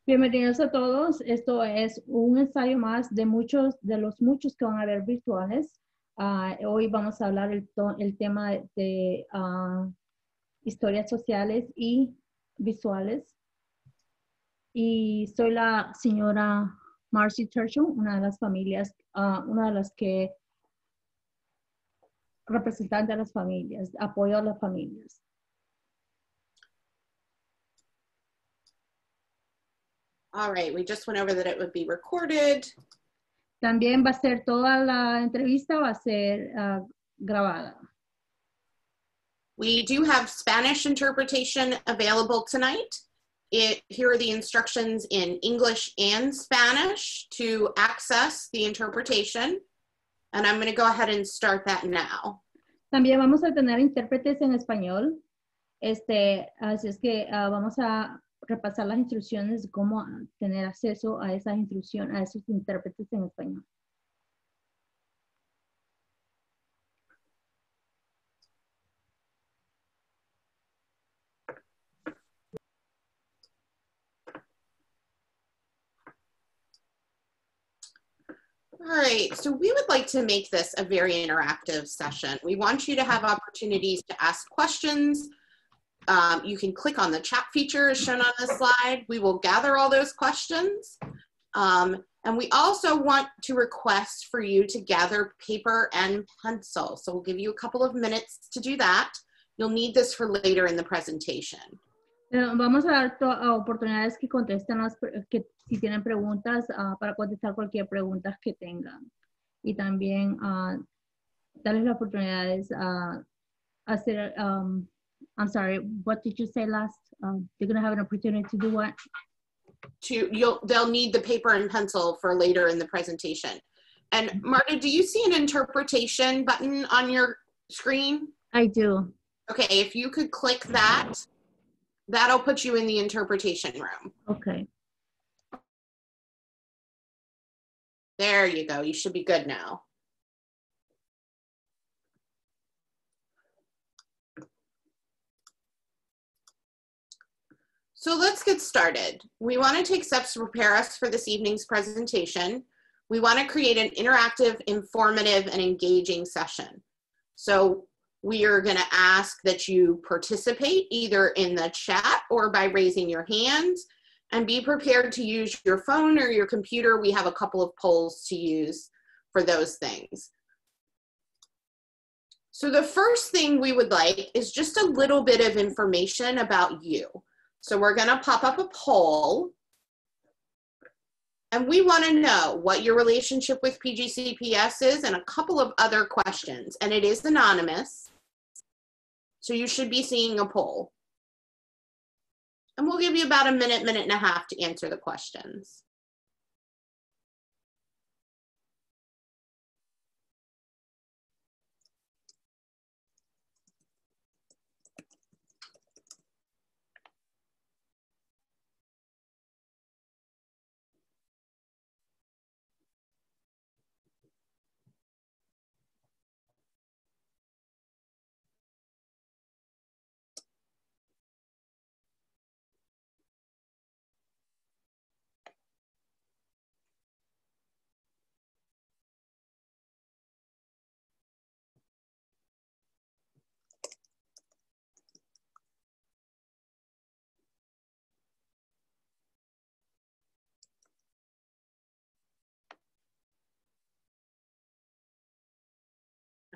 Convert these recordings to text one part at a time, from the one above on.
Bienvenidos a todos. Esto es un ensayo más de los muchos que van a haber virtuales. Hoy vamos a hablar el tema de historias sociales y visuales. Y soy la señora Marcy Churchill, una de las familias, una de las que representante de las familias, apoyo a las familias. All right, we just went over that it would be recorded. También va a ser toda la entrevista, va a ser grabada. We do have Spanish interpretation available tonight. Here are the instructions in English and Spanish to access the interpretation. And I'm going to go ahead and start that now. También vamos a tener intérpretes en español. Así es que vamos a repasar las instrucciones de cómo tener acceso a esas instrucciones, a esos intérpretes en español. All right, so we would like to make this a very interactive session. We want you to have opportunities to ask questions. You can click on the chat feature as shown on this slide. We will gather all those questions. And we also want to request for you to gather paper and pencil. So we'll give you a couple of minutes to do that. You'll need this for later in the presentation. Vamos a dar oportunidades que contesten que si tienen preguntas para contestar cualquier pregunta que tengan. Y también darles las oportunidades hacer, I'm sorry, what did you say last? You're going to have an opportunity to do what? They'll need the paper and pencil for later in the presentation. And Marta, do you see an interpretation button on your screen? I do. Okay, if you could click that, that'll put you in the interpretation room. Okay. There you go. You should be good now. So let's get started. We want to take steps to prepare us for this evening's presentation. We want to create an interactive, informative, and engaging session. So we are going to ask that you participate either in the chat or by raising your hands, and be prepared to use your phone or your computer. We have a couple of polls to use for those things. So the first thing we would like is just a little bit of information about you. So we're going to pop up a poll, and we want to know what your relationship with PGCPS is and a couple of other questions, and it is anonymous. So you should be seeing a poll. And we'll give you about a minute, minute and a half to answer the questions.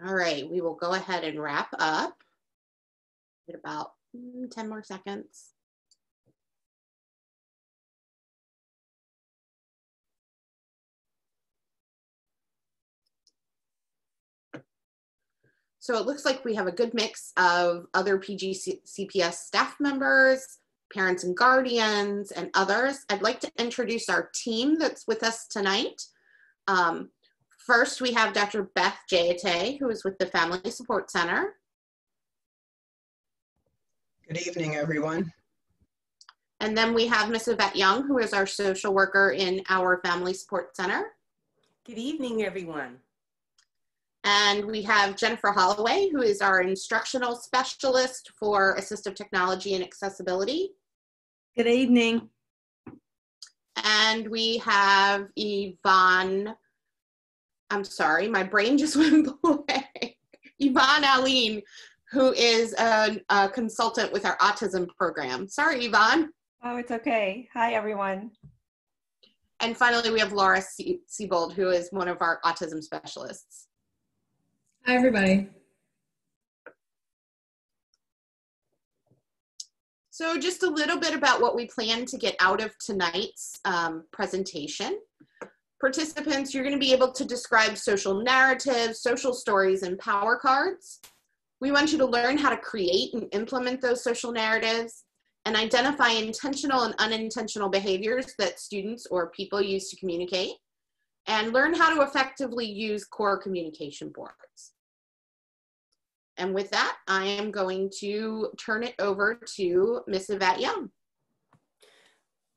All right, we will go ahead and wrap up in about 10 more seconds. So it looks like we have a good mix of other PGCPS staff members, parents and guardians, and others. I'd like to introduce our team that's with us tonight. First, we have Dr. Beth Jayate, who is with the Family Support Center. Good evening, everyone. And then we have Ms. Yvette Young, who is our social worker in our Family Support Center. Good evening, everyone. And we have Jennifer Holloway, who is our instructional specialist for assistive technology and accessibility. Good evening. And we have Yvonne, I'm sorry, my brain just went blank. Yvonne Aline, who is a consultant with our autism program. Sorry, Yvonne. Oh, it's okay. Hi, everyone. And finally, we have Laura Siebold, who is one of our autism specialists. Hi, everybody. So just a little bit about what we plan to get out of tonight's presentation. Participants, you're going to be able to describe social narratives, social stories, and power cards. We want you to learn how to create and implement those social narratives and identify intentional and unintentional behaviors that students or people use to communicate, and learn how to effectively use core communication boards. And with that, I am going to turn it over to Ms. Yvette Young.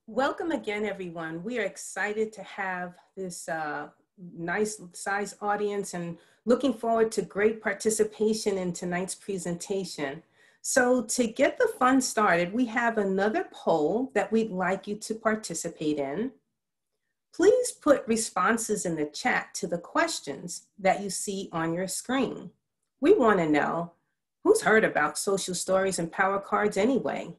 Welcome again, everyone. We are excited to have this nice size audience and looking forward to great participation in tonight's presentation. So to get the fun started, we have another poll that we'd like you to participate in. Please put responses in the chat to the questions that you see on your screen. We want to know, who's heard about social stories and power cards anyway?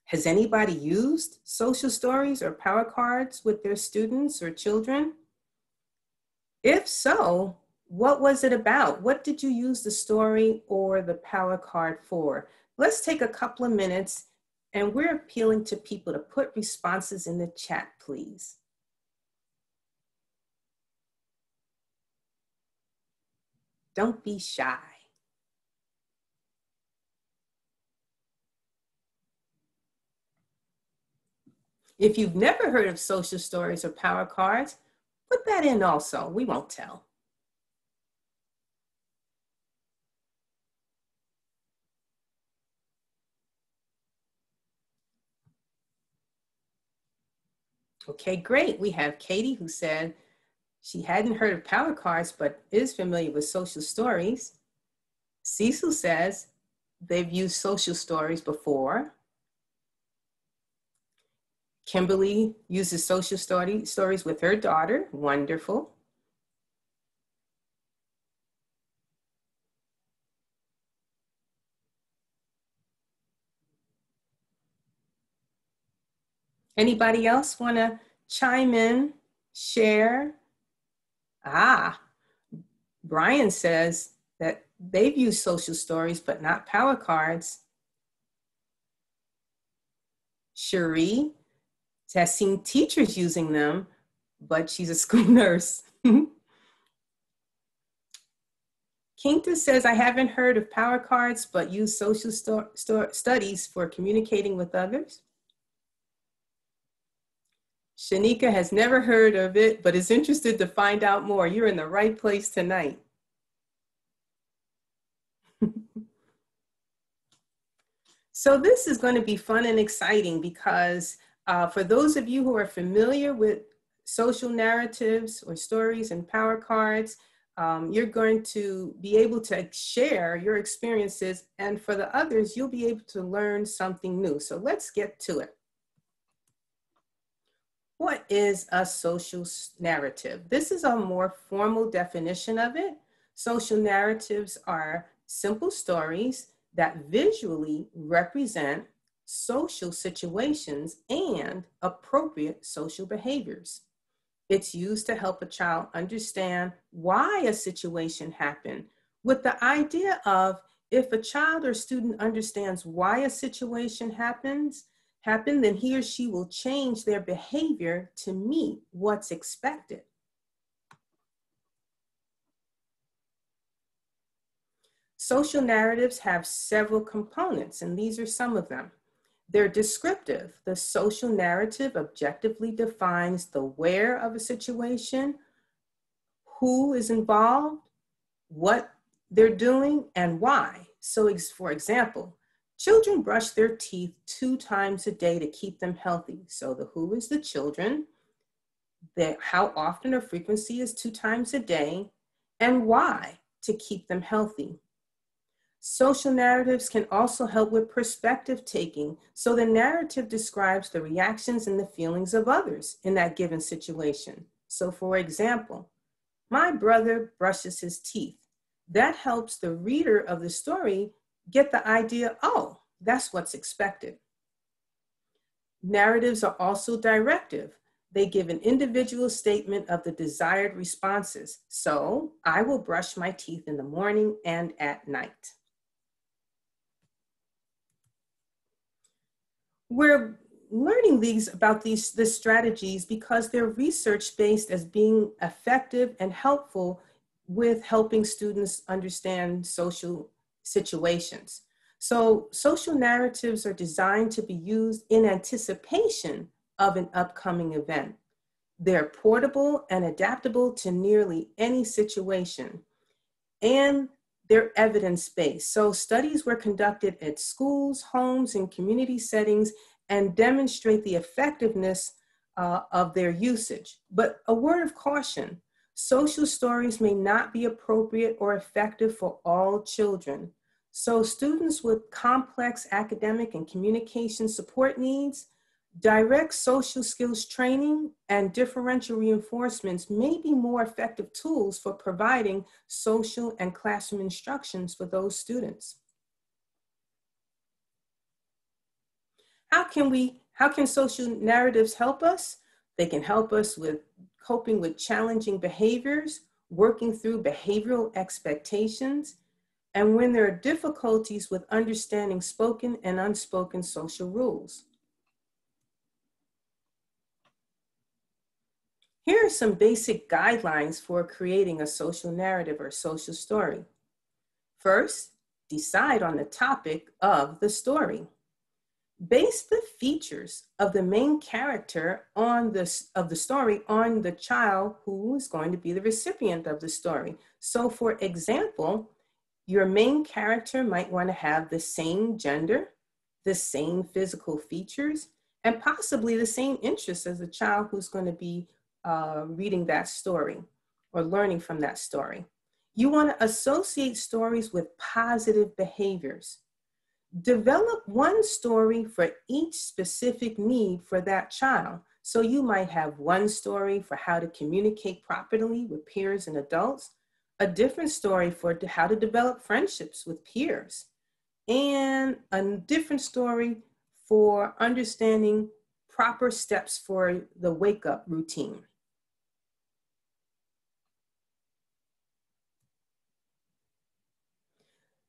Has anybody used social stories or power cards with their students or children? If so, what was it about? What did you use the story or the power card for? Let's take a couple of minutes, and we're appealing to people to put responses in the chat, please. Don't be shy. If you've never heard of social stories or power cards, put that in also. We won't tell. Okay, great. We have Katie who said she hadn't heard of power cards, but is familiar with social stories. Cecil says they've used social stories before. Kimberly uses social stories with her daughter. Wonderful. Anybody else want to chime in, share? Brian says that they've used social stories, but not power cards. Cherie has seen teachers using them, but she's a school nurse. Kinkta says, I haven't heard of power cards, but use social studies for communicating with others. Shanika has never heard of it, but is interested to find out more. You're in the right place tonight. So this is going to be fun and exciting because for those of you who are familiar with social narratives or stories and power cards, you're going to be able to share your experiences, and for the others, you'll be able to learn something new. So let's get to it. What is a social narrative? This is a more formal definition of it. Social narratives are simple stories that visually represent social situations and appropriate social behaviors. It's used to help a child understand why a situation happened, with the idea of if a child or student understands why a situation happened, then he or she will change their behavior to meet what's expected. Social narratives have several components, and these are some of them. They're descriptive. The social narrative objectively defines the where of a situation, who is involved, what they're doing, and why. So for example, children brush their teeth 2 times a day to keep them healthy. So the who is the children, how often or frequency is 2 times a day, and why to keep them healthy. Social narratives can also help with perspective taking. So the narrative describes the reactions and the feelings of others in that given situation. So for example, my brother brushes his teeth. That helps the reader of the story get the idea, oh, that's what's expected. Narratives are also directive. They give an individual statement of the desired responses. So I will brush my teeth in the morning and at night. We're learning these strategies because they're research-based as being effective and helpful with helping students understand social situations. So social narratives are designed to be used in anticipation of an upcoming event. They're portable and adaptable to nearly any situation. And they're evidence-based. So studies were conducted at schools, homes, and community settings and demonstrate the effectiveness of their usage. But a word of caution, social stories may not be appropriate or effective for all children. So students with complex academic and communication support needs, direct social skills training, and differential reinforcements may be more effective tools for providing social and classroom instructions for those students. How can social narratives help us? They can help us with coping with challenging behaviors, working through behavioral expectations, and when there are difficulties with understanding spoken and unspoken social rules. Here are some basic guidelines for creating a social narrative or social story. First, decide on the topic of the story. Base the features of the main character of the story on the child who is going to be the recipient of the story. So for example, your main character might want to have the same gender, the same physical features, and possibly the same interests as the child who's going to be reading that story or learning from that story. You want to associate stories with positive behaviors. Develop one story for each specific need for that child. So you might have one story for how to communicate properly with peers and adults, a different story for how to develop friendships with peers, and a different story for understanding proper steps for the wake-up routine.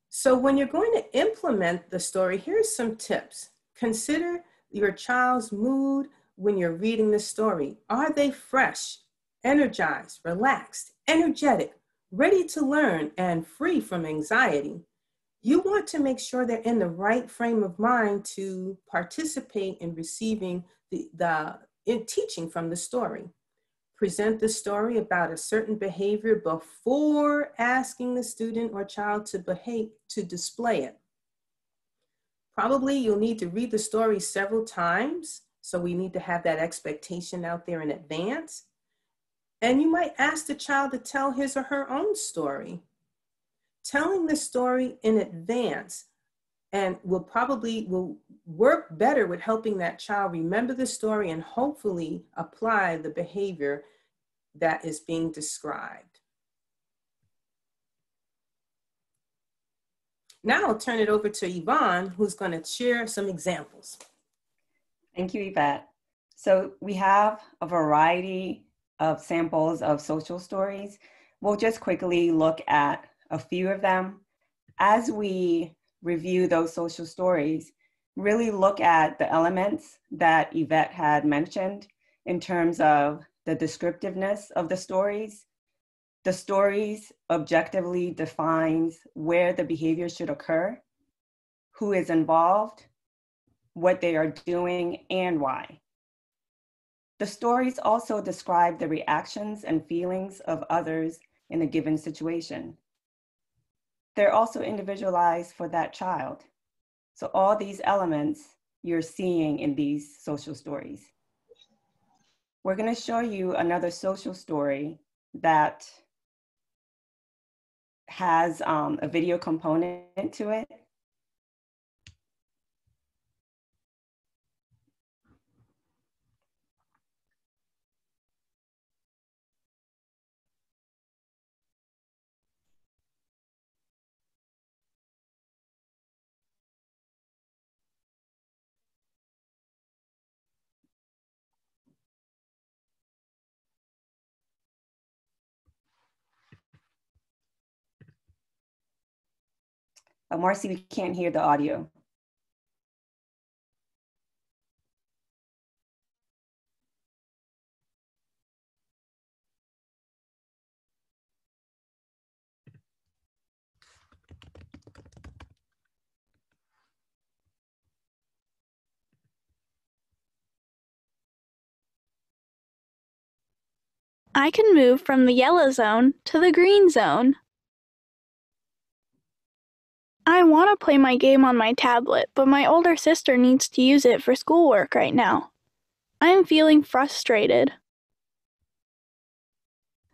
So when you're going to implement the story, here's some tips. Consider your child's mood when you're reading the story. Are they fresh, energized, relaxed, energetic, ready to learn, and free from anxiety? You want to make sure they're in the right frame of mind to participate in receiving in teaching from the story. Present the story about a certain behavior before asking the student or child to display it. Probably you'll need to read the story several times, so we need to have that expectation out there in advance. And you might ask the child to tell his or her own story. Telling the story in advance and will work better with helping that child remember the story and hopefully apply the behavior that is being described. Now I'll turn it over to Yvonne, who's going to share some examples. Thank you, Yvette. So we have a variety of samples of social stories. We'll just quickly look at a few of them. As we review those social stories, really look at the elements that Yvette had mentioned in terms of the descriptiveness of the stories. The stories objectively defines where the behavior should occur, who is involved, what they are doing, and why. The stories also describe the reactions and feelings of others in a given situation. They're also individualized for that child. So all these elements you're seeing in these social stories. We're going to show you another social story that has a video component to it. Marcy, we can't hear the audio. I can move from the yellow zone to the green zone. I want to play my game on my tablet, but my older sister needs to use it for schoolwork right now. I am feeling frustrated.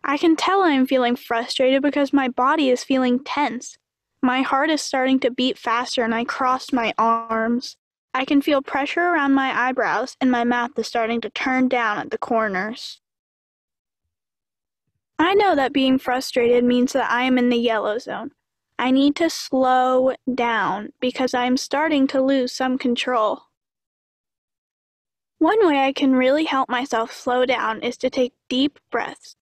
I can tell I am feeling frustrated because my body is feeling tense. My heart is starting to beat faster and I cross my arms. I can feel pressure around my eyebrows and my mouth is starting to turn down at the corners. I know that being frustrated means that I am in the yellow zone. I need to slow down because I am starting to lose some control. One way I can really help myself slow down is to take deep breaths.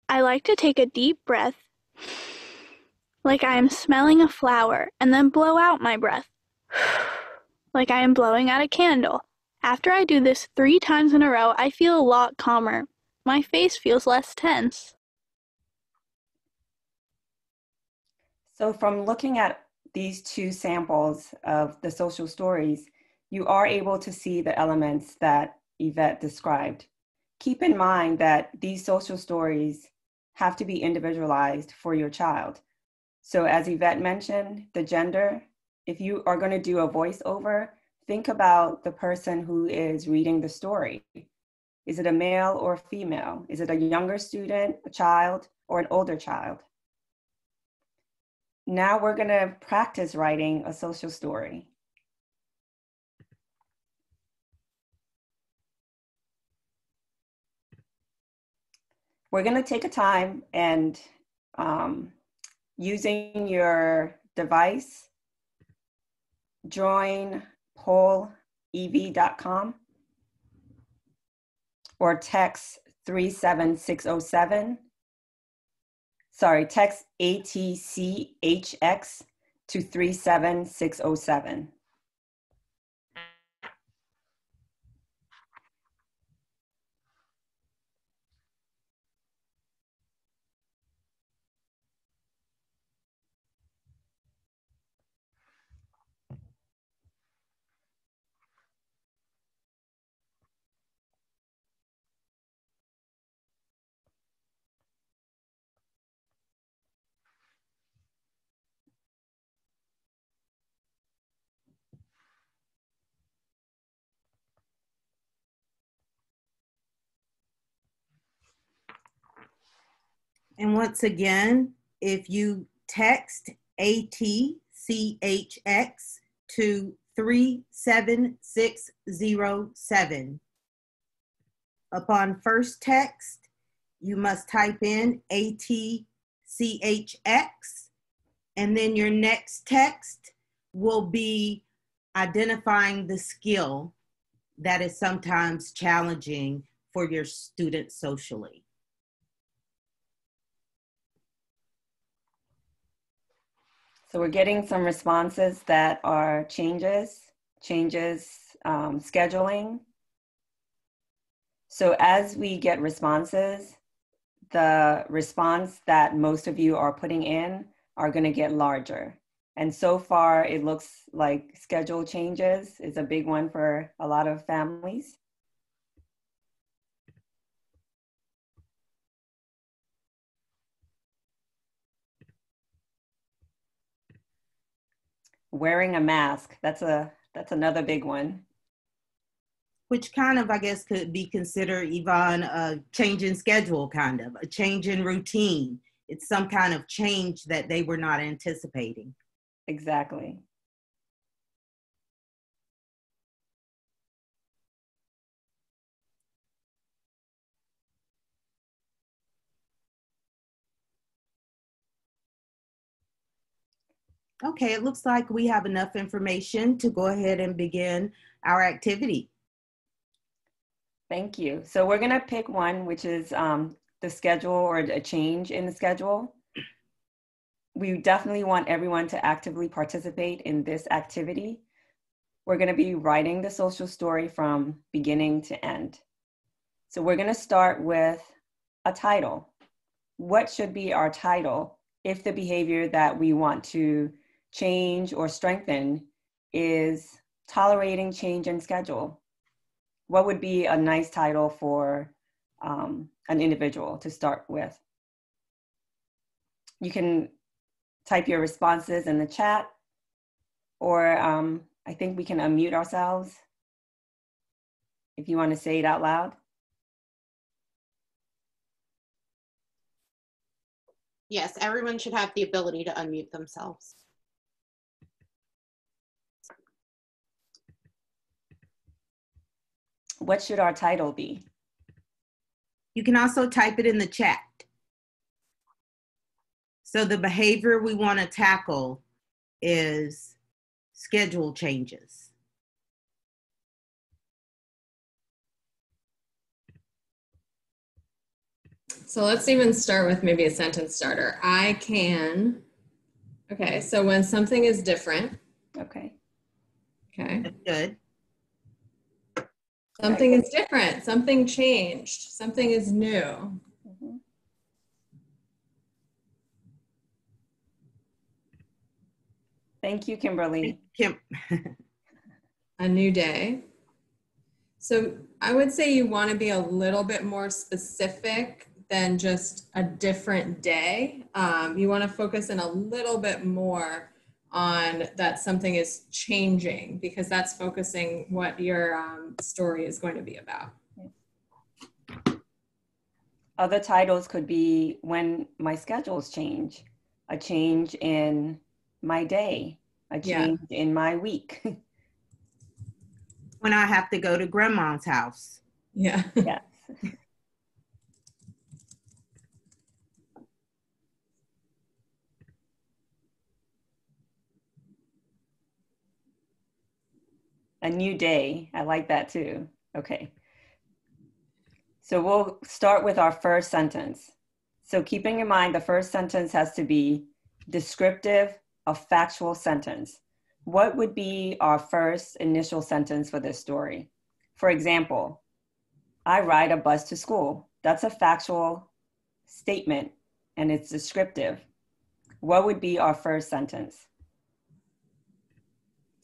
I like to take a deep breath, like I am smelling a flower, and then blow out my breath, like I am blowing out a candle. After I do this 3 times in a row, I feel a lot calmer. My face feels less tense. So from looking at these 2 samples of the social stories, you are able to see the elements that Yvette described. Keep in mind that these social stories have to be individualized for your child. So as Yvette mentioned, the gender, if you are going to do a voiceover, think about the person who is reading the story. Is it a male or female? Is it a younger student, a child, or an older child? Now we're going to practice writing a social story. We're going to take a time and using your device, join polev.com or text 37607. Sorry, text ATCHX to 37607. And once again, if you text ATCHX to 37607, upon first text, you must type in ATCHX, and then your next text will be identifying the skill that is sometimes challenging for your students socially. So we're getting some responses that are changes, scheduling. So as we get responses, the response that most of you are putting in are going to get larger. And so far, it looks like schedule changes is a big one for a lot of families. Wearing a mask, that's another big one. Which kind of, I guess, could be considered, Yvonne, a change in schedule, kind of, a change in routine. it's some kind of change that they were not anticipating. Exactly. Okay, it looks like we have enough information to go ahead and begin our activity. Thank you. So we're gonna pick one, which is the schedule or a change in the schedule. We definitely want everyone to actively participate in this activity. We're gonna be writing the social story from beginning to end. So we're gonna start with a title. What should be our title if the behavior that we want to change or strengthen is tolerating change in schedule? What would be a nice title for an individual to start with? You can type your responses in the chat, or I think we can unmute ourselves if you want to say it out loud. Yes, everyone should have the ability to unmute themselves. What should our title be? You can also type it in the chat. So the behavior we want to tackle is schedule changes. So let's even start with maybe a sentence starter. I can, okay, so when something is different. Okay. Okay. That's good. Something is different, something changed, something is new. Mm-hmm. Thank you, Kimberly. A new day. So I would say you want to be a little bit more specific than just a different day. You want to focus in a little bit more on that something is changing, because that's focusing what your story is going to be about. Other titles could be when my schedules change, a change in my day, a change in my week. When I have to go to grandma's house. Yeah. Yes. A new day. I like that too. Okay. So we'll start with our first sentence. So keeping in mind, the first sentence has to be descriptive, a factual sentence. What would be our first initial sentence for this story? For example, I ride a bus to school. That's a factual statement and it's descriptive. What would be our first sentence?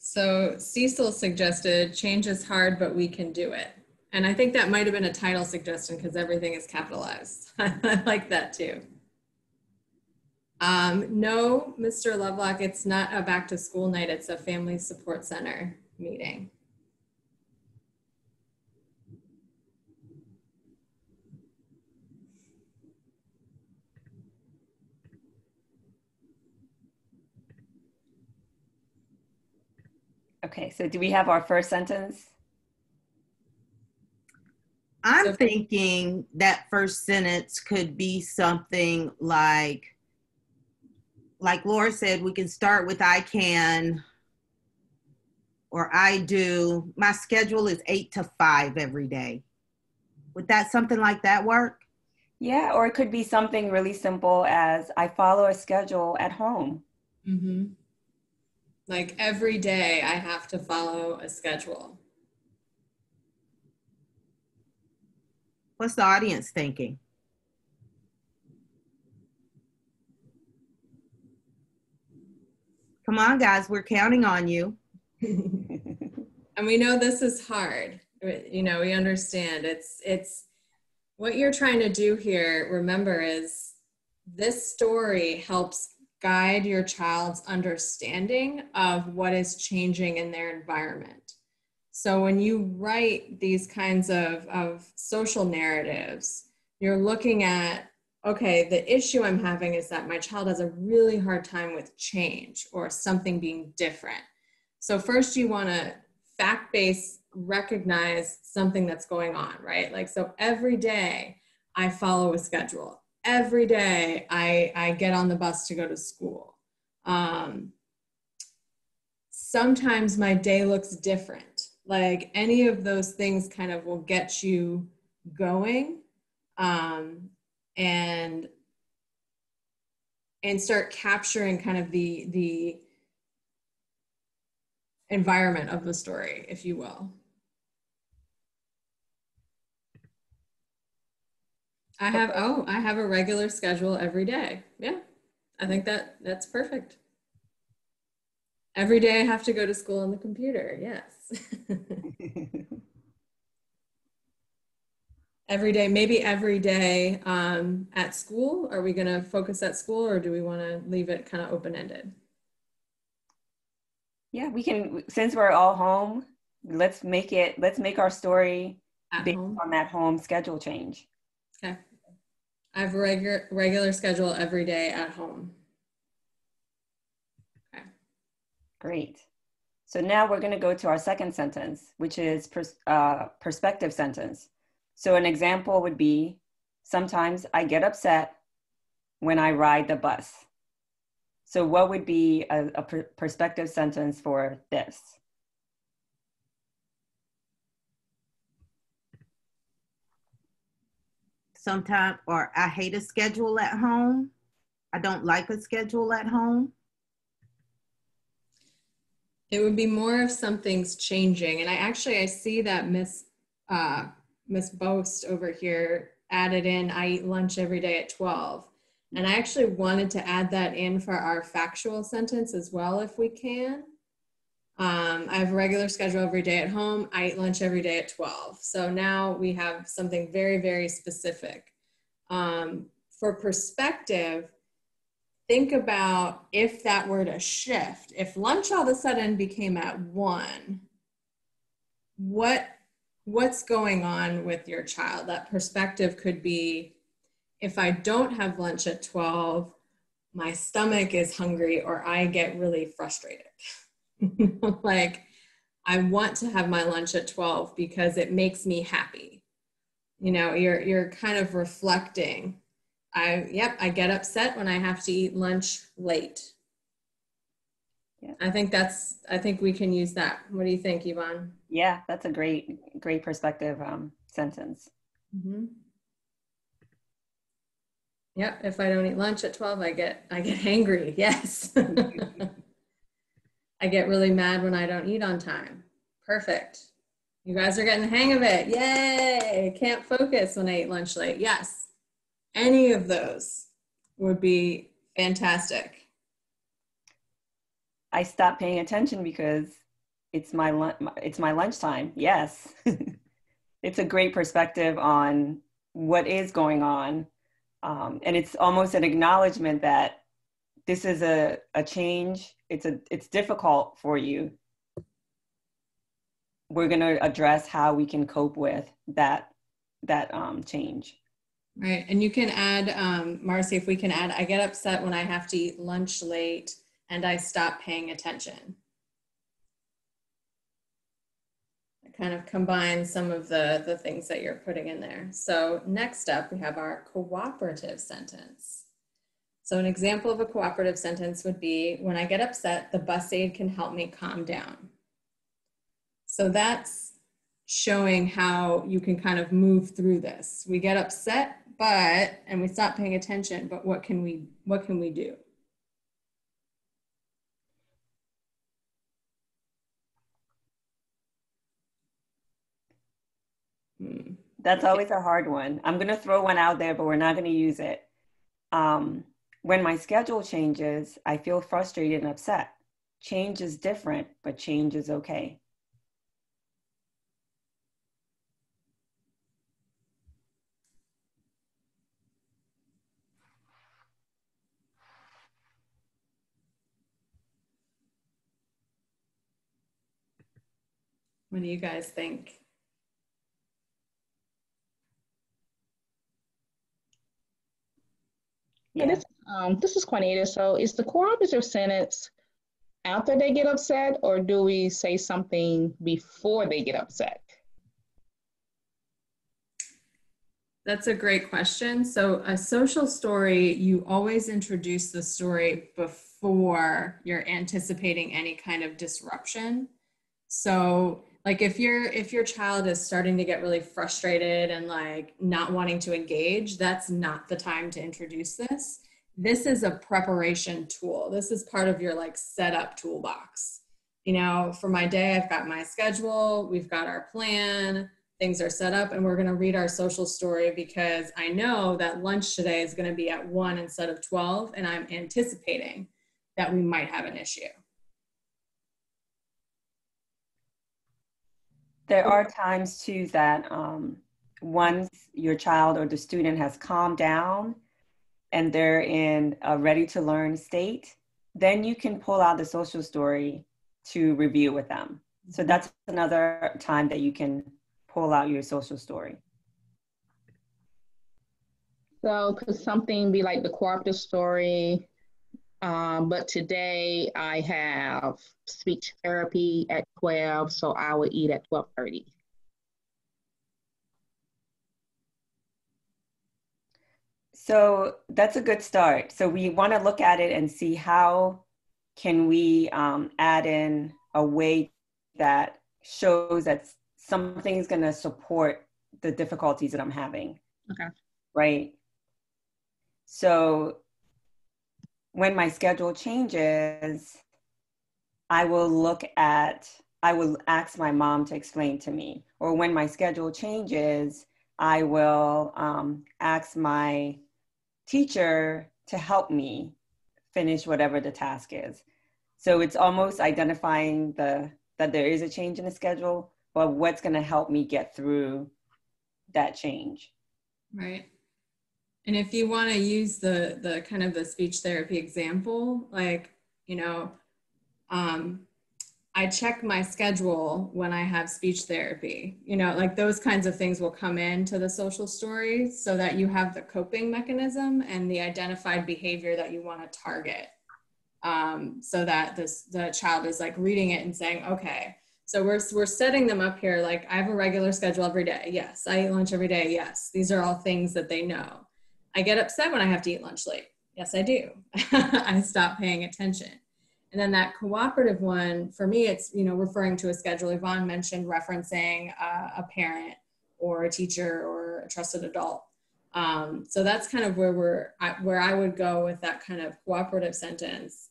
So Cecil suggested change is hard, but we can do it. And I think that might have been a title suggestion because everything is capitalized. I like that too. No, Mr. Lovelock, it's not a back to school night. It's a family support center meeting. Okay, so do we have our first sentence? I'm thinking that first sentence could be something like Laura said, we can start with I can, or I do. My schedule is 8 to 5 every day. Would that something like that work? Yeah, or it could be something really simple as I follow a schedule at home. Mm-hmm. Like every day I have to follow a schedule. What's the audience thinking? Come on, guys, we're counting on you. And we know this is hard. You know, we understand it's what you're trying to do here, remember, is this story helps guide your child's understanding of what is changing in their environment. So when you write these kinds of social narratives, you're looking at okay, the issue I'm having is that my child has a really hard time with change or something being different. So first you want to fact-based recognize something that's going on, right? Like, so every day I follow a schedule. Every day I get on the bus to go to school. Sometimes my day looks different. Like, any of those things kind of will get you going, and start capturing kind of the environment of the story, if you will. I have a regular schedule every day. Yeah, I think that's perfect. Every day I have to go to school on the computer. Yes. Every day, maybe every day at school. Are we going to focus at school, or do we want to leave it kind of open-ended? Yeah, we can, since we're all home, let's make our story based on that home schedule change. Okay. I have a regular schedule every day at home. Okay. Great. So now we're going to go to our second sentence, which is perspective sentence. So an example would be, sometimes I get upset when I ride the bus. So what would be a perspective sentence for this? Sometimes, or I hate a schedule at home. I don't like a schedule at home. It would be more if something's changing. And I see that Miss Boast over here added in, I eat lunch every day at 12. And I actually wanted to add that in for our factual sentence as well, if we can. I have a regular schedule every day at home. I eat lunch every day at 12. So now we have something very, very specific. For perspective, think about if that were to shift. If lunch all of a sudden became at 1, what's going on with your child? That perspective could be, if I don't have lunch at 12, my stomach is hungry, or I get really frustrated. Like, I want to have my lunch at 12 because it makes me happy. You know, you're kind of reflecting. I get upset when I have to eat lunch late. Yeah. I think we can use that. What do you think, Yvonne? Yeah, that's a great perspective sentence. Mm-hmm. Yep, if I don't eat lunch at 12, I get angry. Yes. I get really mad when I don't eat on time. Perfect. You guys are getting the hang of it. Yay! I can't focus when I eat lunch late. Yes. Any of those would be fantastic. I stopped paying attention because it's my lunchtime. Yes. It's a great perspective on what is going on. And it's almost an acknowledgement that this is a change. It's difficult for you. We're going to address how we can cope with that change. Right. And you can add, Marcy, if we can add, I get upset when I have to eat lunch late and I stop paying attention. It kind of combines some of the things that you're putting in there. So next up, we have our cooperative sentence. So an example of a cooperative sentence would be, when I get upset, the bus aide can help me calm down. So that's showing how you can kind of move through this. We get upset, and we stop paying attention, but what can we do? That's always a hard one. I'm going to throw one out there, but we're not going to use it. When my schedule changes, I feel frustrated and upset. Change is different, but change is okay. What do you guys think? Yeah. This is Juanita. So is the cooperative sentence after they get upset, or do we say something before they get upset? That's a great question. So a social story, you always introduce the story before you're anticipating any kind of disruption. So like if your child is starting to get really frustrated and like not wanting to engage, that's not the time to introduce this. This is a preparation tool. This is part of your like setup toolbox. You know, for my day, I've got my schedule, we've got our plan, things are set up, and we're going to read our social story because I know that lunch today is going to be at 1 instead of 12, and I'm anticipating that we might have an issue. There are times too that once your child or the student has calmed down and they're in a ready to learn state, then you can pull out the social story to review with them. So that's another time that you can pull out your social story. So could something be like the cooperative story, but today I have speech therapy at 12, so I would eat at 12:30. So that's a good start. So we want to look at it and see how can we add in a way that shows that something is going to support the difficulties that I'm having. Okay. Right. So when my schedule changes, I will ask my mom to explain to me. Or when my schedule changes, I will ask my teacher to help me finish whatever the task is. So it's almost identifying that there is a change in the schedule, but what's going to help me get through that change. Right. And if you want to use the kind of the speech therapy example, like, you know, I check my schedule when I have speech therapy, you know, like those kinds of things will come into the social story so that you have the coping mechanism and the identified behavior that you want to target. So that the child is like reading it and saying, okay, so we're setting them up here. Like I have a regular schedule every day. Yes. I eat lunch every day. Yes. These are all things that they know. I get upset when I have to eat lunch late. Yes, I do. I stop paying attention. And then that cooperative one, for me, it's, you know, referring to a schedule. Yvonne mentioned referencing a parent or a teacher or a trusted adult. So that's kind of where I would go with that kind of cooperative sentence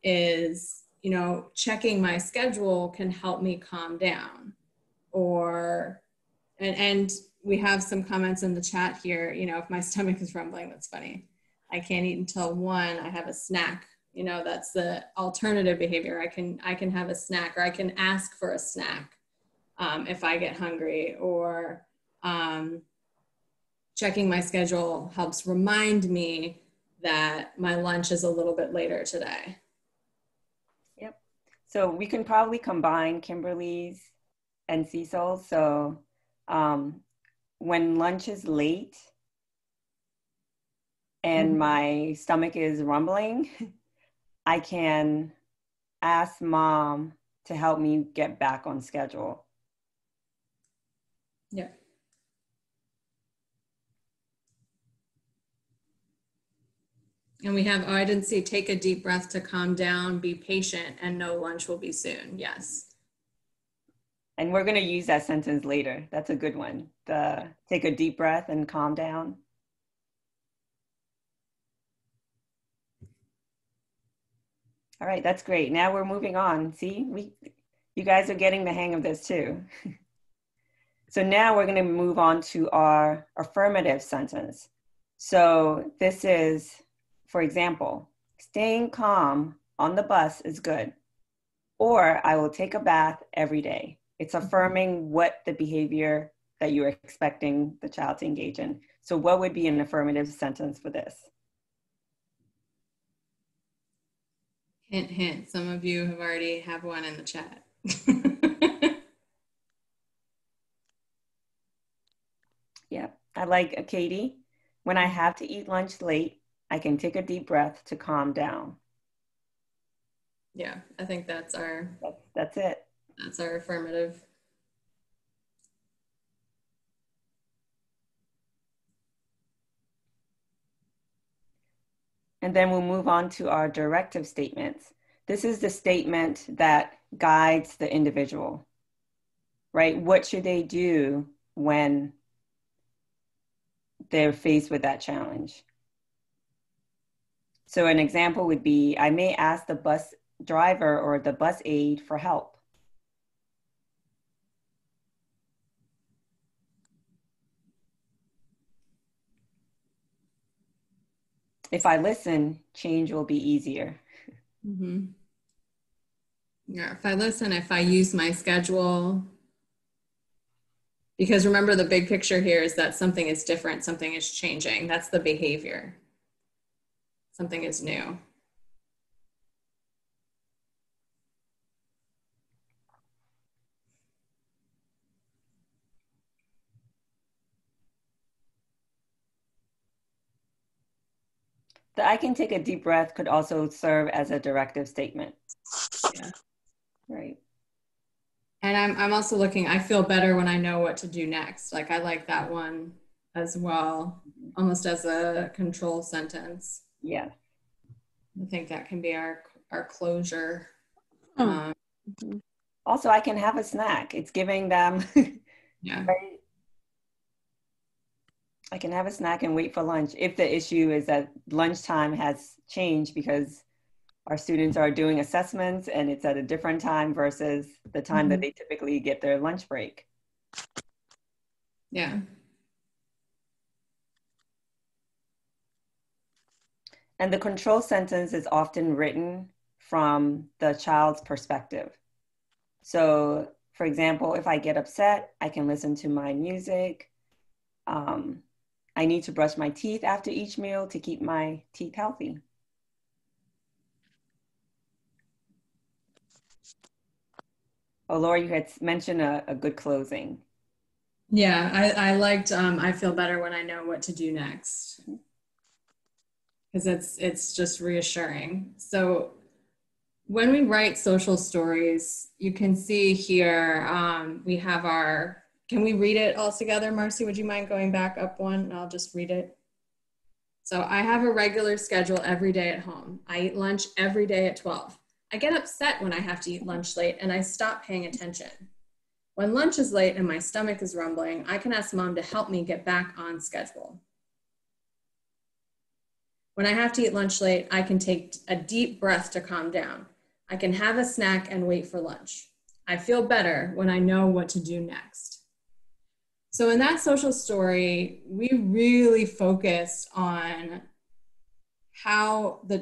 is, you know, checking my schedule can help me calm down. Or, and we have some comments in the chat here, you know, if my stomach is rumbling, that's funny. I can't eat until 1, I have a snack. You know, that's the alternative behavior. I can have a snack, or I can ask for a snack if I get hungry, or checking my schedule helps remind me that my lunch is a little bit later today. Yep. So we can probably combine Kimberly's and Cecil's. So when lunch is late and my stomach is rumbling, I can ask mom to help me get back on schedule. Yeah. And we have, oh, I didn't see, take a deep breath to calm down, be patient, and know lunch will be soon. Yes. And we're going to use that sentence later. That's a good one. Take a deep breath and calm down. All right, that's great. Now we're moving on. See, you guys are getting the hang of this too. So now we're going to move on to our affirmative sentence. So this is, for example, staying calm on the bus is good. Or I will take a bath every day. It's affirming what the behavior that you're expecting the child to engage in. So what would be an affirmative sentence for this? Hint, hint. Some of you have already have one in the chat. Yeah, I like Katie. When I have to eat lunch late, I can take a deep breath to calm down. Yeah, I think that's our it. That's our affirmative. And then we'll move on to our directive statements. This is the statement that guides the individual, right? What should they do when they're faced with that challenge? So an example would be, I may ask the bus driver or the bus aide for help. If I listen, change will be easier. Mm-hmm. Yeah, if I listen, if I use my schedule, because remember the big picture here is that something is different, something is changing. That's the behavior. Something is new. The I can take a deep breath could also serve as a directive statement. Yeah. Right. And I'm also looking, I feel better when I know what to do next. Like I like that one as well, almost as a control sentence. Yeah. I think that can be our closure. Also, I can have a snack. It's giving them, yeah. Right? I can have a snack and wait for lunch if the issue is that lunchtime has changed because our students are doing assessments and it's at a different time versus the time that they typically get their lunch break. Yeah. And the control sentence is often written from the child's perspective. So, for example, if I get upset, I can listen to my music. I need to brush my teeth after each meal to keep my teeth healthy. Oh, Laura, you had mentioned a good closing. Yeah, I liked, I feel better when I know what to do next. Because it's just reassuring. So when we write social stories, you can see here, we have our, can we read it all together? Marcy, would you mind going back up one and I'll just read it? So I have a regular schedule every day at home. I eat lunch every day at 12. I get upset when I have to eat lunch late and I stop paying attention. When lunch is late and my stomach is rumbling, I can ask mom to help me get back on schedule. When I have to eat lunch late, I can take a deep breath to calm down. I can have a snack and wait for lunch. I feel better when I know what to do next. So in that social story, we really focused on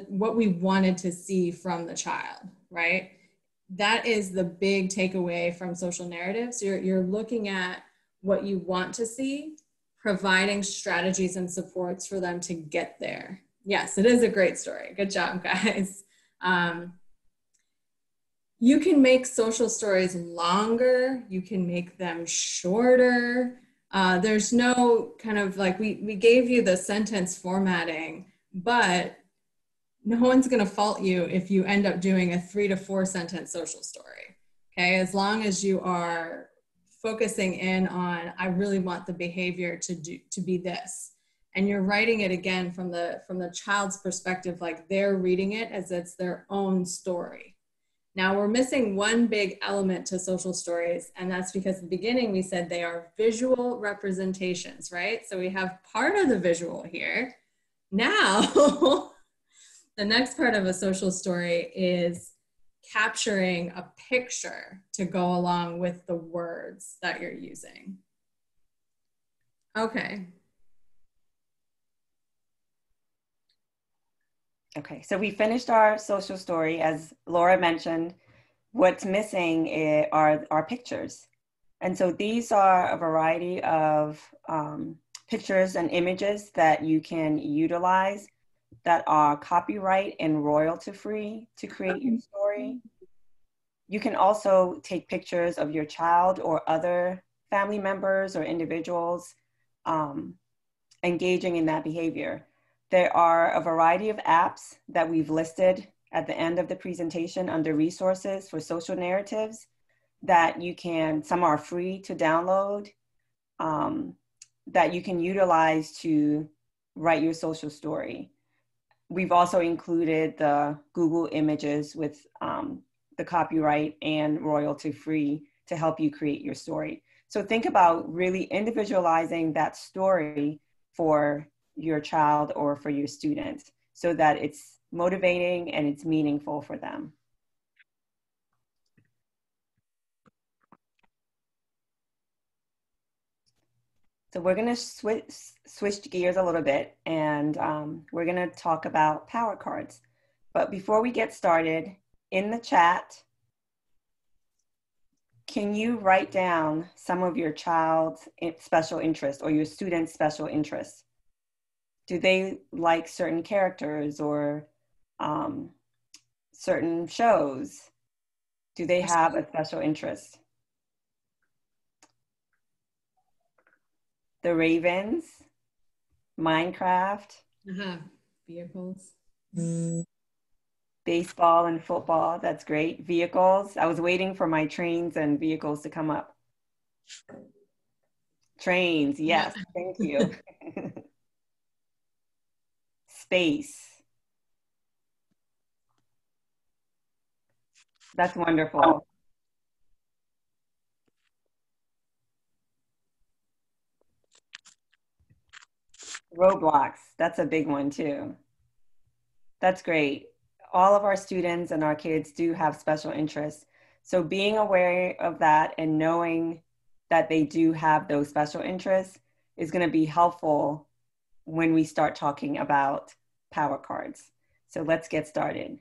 what we wanted to see from the child, right? That is the big takeaway from social narratives. You're looking at what you want to see, providing strategies and supports for them to get there. Yes, it is a great story. Good job, guys. You can make social stories longer. You can make them shorter. There's no kind of like, we gave you the sentence formatting, but no one's going to fault you if you end up doing a 3 to 4 sentence social story. Okay, as long as you are focusing in on, I really want the behavior to be this. And you're writing it again from the child's perspective, like they're reading it as it's their own story. Now we're missing one big element to social stories, and that's because at the beginning we said they are visual representations, right? So we have part of the visual here. Now, the next part of a social story is capturing a picture to go along with the words that you're using. Okay. Okay, so we finished our social story. As Laura mentioned, what's missing are pictures. And so these are a variety of pictures and images that you can utilize that are copyright and royalty free to create your story. You can also take pictures of your child or other family members or individuals engaging in that behavior. There are a variety of apps that we've listed at the end of the presentation under resources for social narratives that you can, some are free to download, that you can utilize to write your social story. We've also included the Google images with the copyright and royalty free to help you create your story. So think about really individualizing that story for your child or for your students so that it's motivating and it's meaningful for them. So we're going to switch gears a little bit, and we're going to talk about power cards. But before we get started, in the chat, can you write down some of your child's special interests or your student's special interests? Do they like certain characters or certain shows? Do they have a special interest? The Ravens, Minecraft, vehicles, baseball and football. That's great. Vehicles. I was waiting for my trains and vehicles to come up. Trains. Yes. Yeah. Thank you. Space. That's wonderful. Roblox, that's a big one too. That's great. All of our students and our kids do have special interests. So being aware of that and knowing that they do have those special interests is going to be helpful when we start talking about power cards. So let's get started.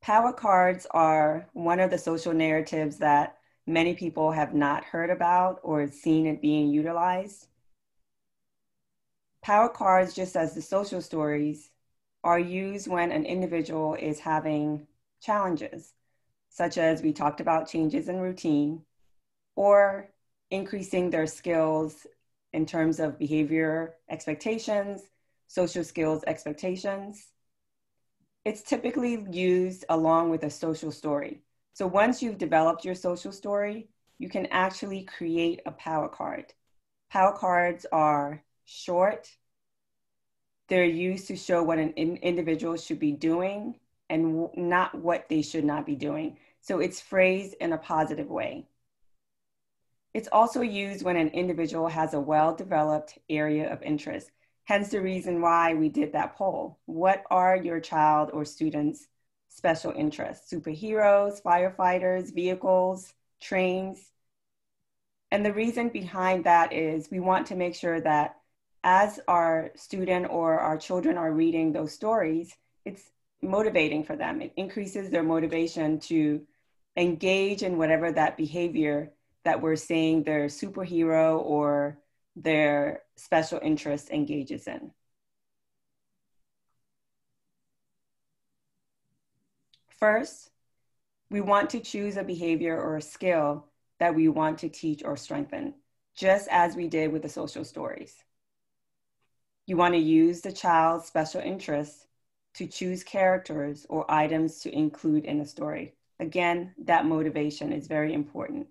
Power cards are one of the social narratives that many people have not heard about or seen it being utilized. Power cards, just as the social stories, are used when an individual is having challenges, such as we talked about changes in routine, or increasing their skills in terms of behavior expectations, social skills expectations. It's typically used along with a social story. So once you've developed your social story, you can actually create a power card. Power cards are short. They're used to show what an individual should be doing and not what they should not be doing. So it's phrased in a positive way. It's also used when an individual has a well-developed area of interest. Hence the reason why we did that poll. What are your child or students' special interests? Superheroes, firefighters, vehicles, trains. And the reason behind that is we want to make sure that as our student or our children are reading those stories, it's motivating for them. It increases their motivation to engage in whatever that behavior that we're saying their superhero or their special interest engages in. First, we want to choose a behavior or a skill that we want to teach or strengthen, just as we did with the social stories. You want to use the child's special interests to choose characters or items to include in a story. Again, that motivation is very important.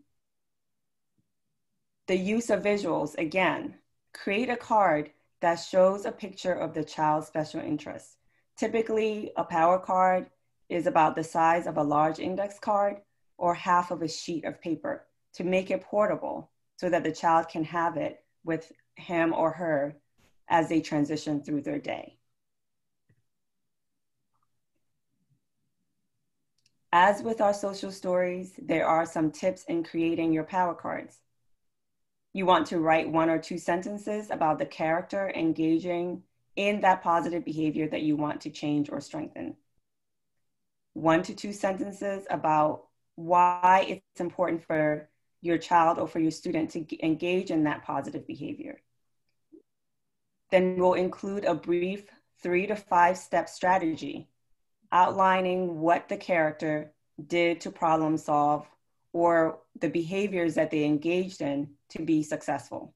The use of visuals, again, create a card that shows a picture of the child's special interests. Typically, a power card is about the size of a large index card or half of a sheet of paper to make it portable so that the child can have it with him or her as they transition through their day. As with our social stories, there are some tips in creating your power cards. You want to write 1 or 2 sentences about the character engaging in that positive behavior that you want to change or strengthen. 1 to 2 sentences about why it's important for your child or for your student to engage in that positive behavior. Then we'll include a brief 3 to 5 step strategy outlining what the character did to problem solve or the behaviors that they engaged in to be successful.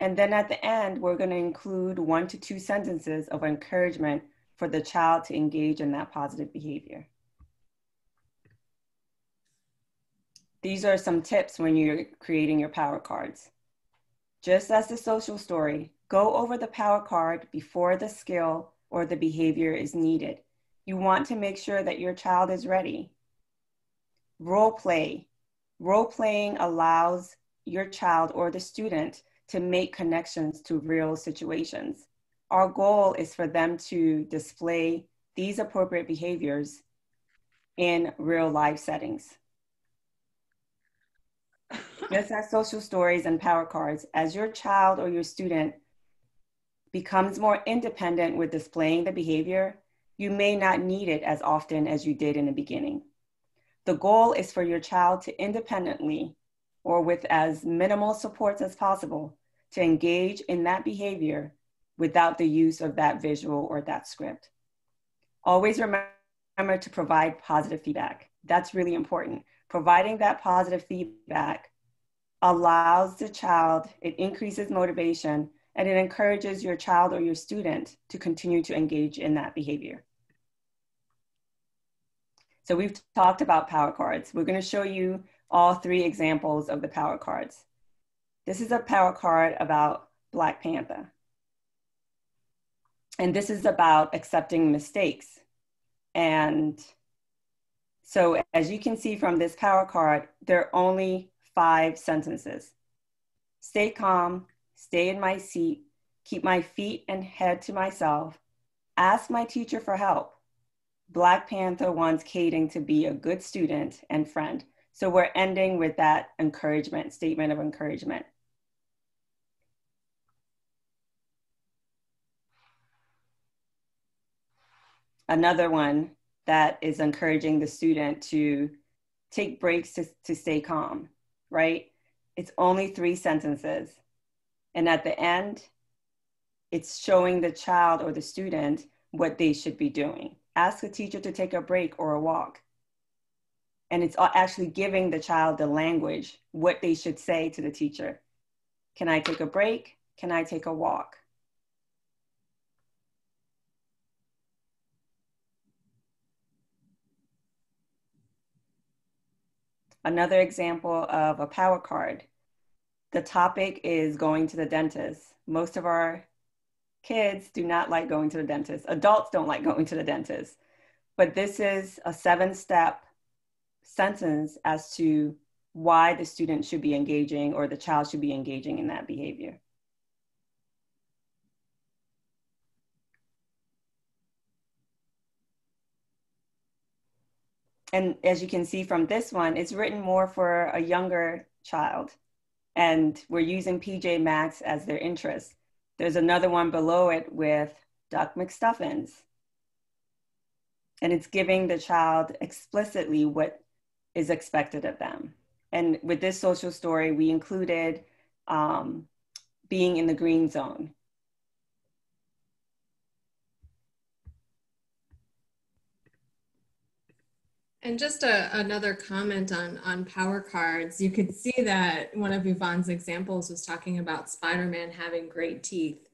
And then at the end, we're going to include 1 to 2 sentences of encouragement for the child to engage in that positive behavior. These are some tips when you're creating your power cards. Just as the social story, go over the power card before the skill or the behavior is needed. You want to make sure that your child is ready. Role play. Role playing allows your child or the student to make connections to real situations. Our goal is for them to display these appropriate behaviors in real life settings. Just as social stories and power cards, as your child or your student becomes more independent with displaying the behavior, you may not need it as often as you did in the beginning. The goal is for your child to independently, or with as minimal supports as possible, to engage in that behavior without the use of that visual or that script. Always remember to provide positive feedback. That's really important. Providing that positive feedback allows the child, it increases motivation, and it encourages your child or your student to continue to engage in that behavior. So we've talked about power cards. We're going to show you all 3 examples of the power cards. This is a power card about Black Panther. And this is about accepting mistakes. And so as you can see from this power card, there are only 5 sentences. Stay calm, stay in my seat, keep my feet and head to myself, ask my teacher for help. Black Panther wants Caden to be a good student and friend. So we're ending with that encouragement, statement of encouragement. Another one that is encouraging the student to take breaks to stay calm, right? It's only 3 sentences. And at the end, it's showing the child or the student what they should be doing. Ask the teacher to take a break or a walk. And it's actually giving the child the language, what they should say to the teacher. Can I take a break? Can I take a walk? Another example of a power card. The topic is going to the dentist. Most of our kids do not like going to the dentist. Adults don't like going to the dentist. But this is a 7-step sentence as to why the student should be engaging or the child should be engaging in that behavior. And as you can see from this one, it's written more for a younger child. And we're using PJ Masks as their interest. There's another one below it with Duck McStuffins. And it's giving the child explicitly what is expected of them. And with this social story, we included being in the green zone. And just another comment on power cards, you could see that one of Yvonne's examples was talking about Spider-Man having great teeth.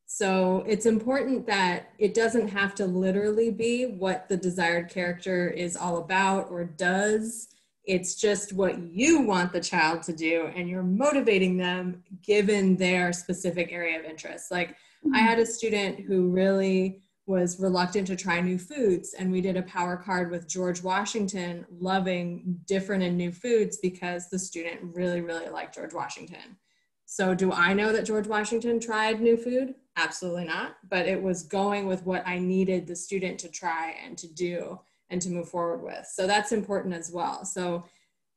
So it's important that it doesn't have to literally be what the desired character is all about or does. It's just what you want the child to do, and you're motivating them given their specific area of interest. Like I had a student who really was reluctant to try new foods, and we did a power card with George Washington loving different and new foods because the student really, really liked George Washington. So do I know that George Washington tried new food? Absolutely not, but it was going with what I needed the student to try and to do and to move forward with. So that's important as well. So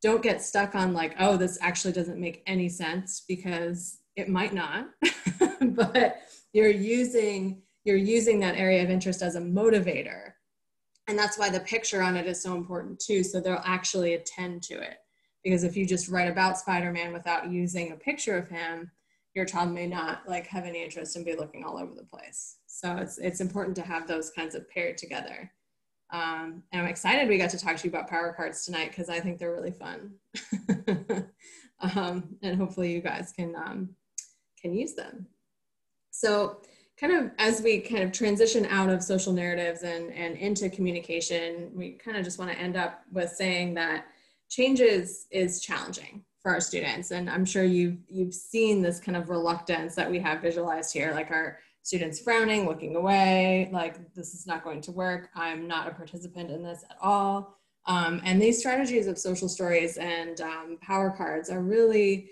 don't get stuck on like, oh, this actually doesn't make any sense, because it might not, but you're using that area of interest as a motivator. And that's why the picture on it is so important too. So they'll actually attend to it. Because if you just write about Spider-Man without using a picture of him, your child may not like have any interest and be looking all over the place. So it's important to have those kinds of paired together. And I'm excited we got to talk to you about power cards tonight because I think they're really fun. and hopefully you guys can use them. So kind of as we kind of transition out of social narratives and into communication, we kind of just want to end up with saying that change is challenging for our students. And I'm sure you've seen this kind of reluctance that we have visualized here, like our students frowning, looking away, like this is not going to work. I'm not a participant in this at all. And these strategies of social stories and power cards are really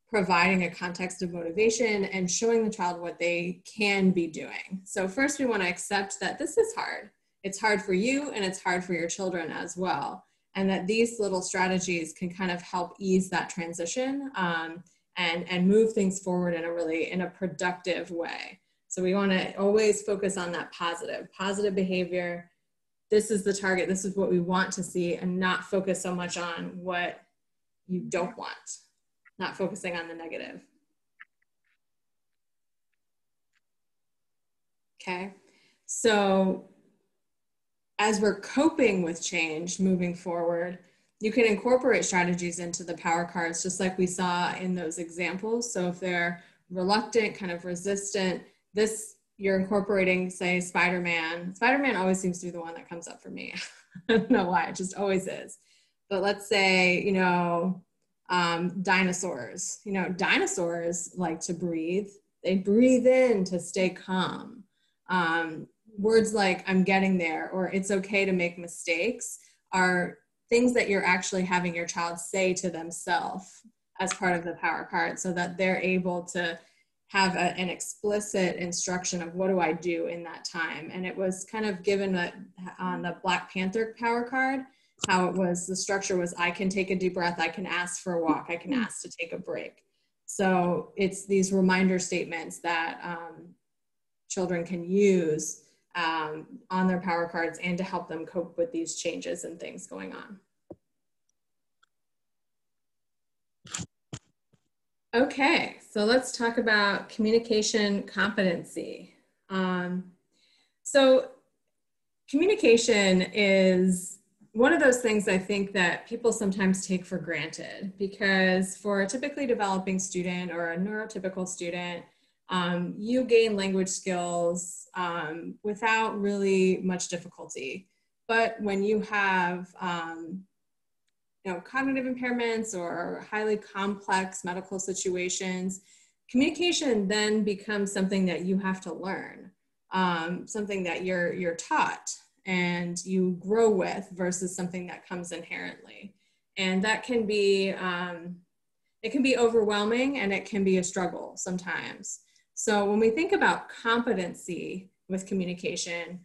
providing a context of motivation and showing the child what they can be doing. So first we want to accept that this is hard. It's hard for you and it's hard for your children as well. And that these little strategies can kind of help ease that transition and move things forward in a productive way. So we want to always focus on that positive behavior. This is the target. This is what we want to see, and not focus so much on what you don't want, not focusing on the negative. Okay, so as we're coping with change moving forward, you can incorporate strategies into the power cards, just like we saw in those examples. So if they're reluctant, kind of resistant, you're incorporating, say, Spider-Man. Spider-Man always seems to be the one that comes up for me. I don't know why, it just always is. But let's say, dinosaurs. Dinosaurs like to breathe. They breathe in to stay calm. Words like I'm getting there or it's okay to make mistakes are things that you're actually having your child say to themselves as part of the power card, so that they're able to have an explicit instruction of what do I do in that time. And it was kind of given on the Black Panther power card, how it was, the structure was, I can take a deep breath, I can ask for a walk, I can ask to take a break. So it's these reminder statements that children can use on their power cards and to help them cope with these changes and things going on. Okay, so let's talk about communication competency. So communication is one of those things I think that people sometimes take for granted, because for a typically developing student or a neurotypical student, you gain language skills without really much difficulty. But when you have cognitive impairments or highly complex medical situations, communication then becomes something that you have to learn, something that you're taught and you grow with versus something that comes inherently. And that can be, it can be overwhelming and it can be a struggle sometimes. So when we think about competency with communication,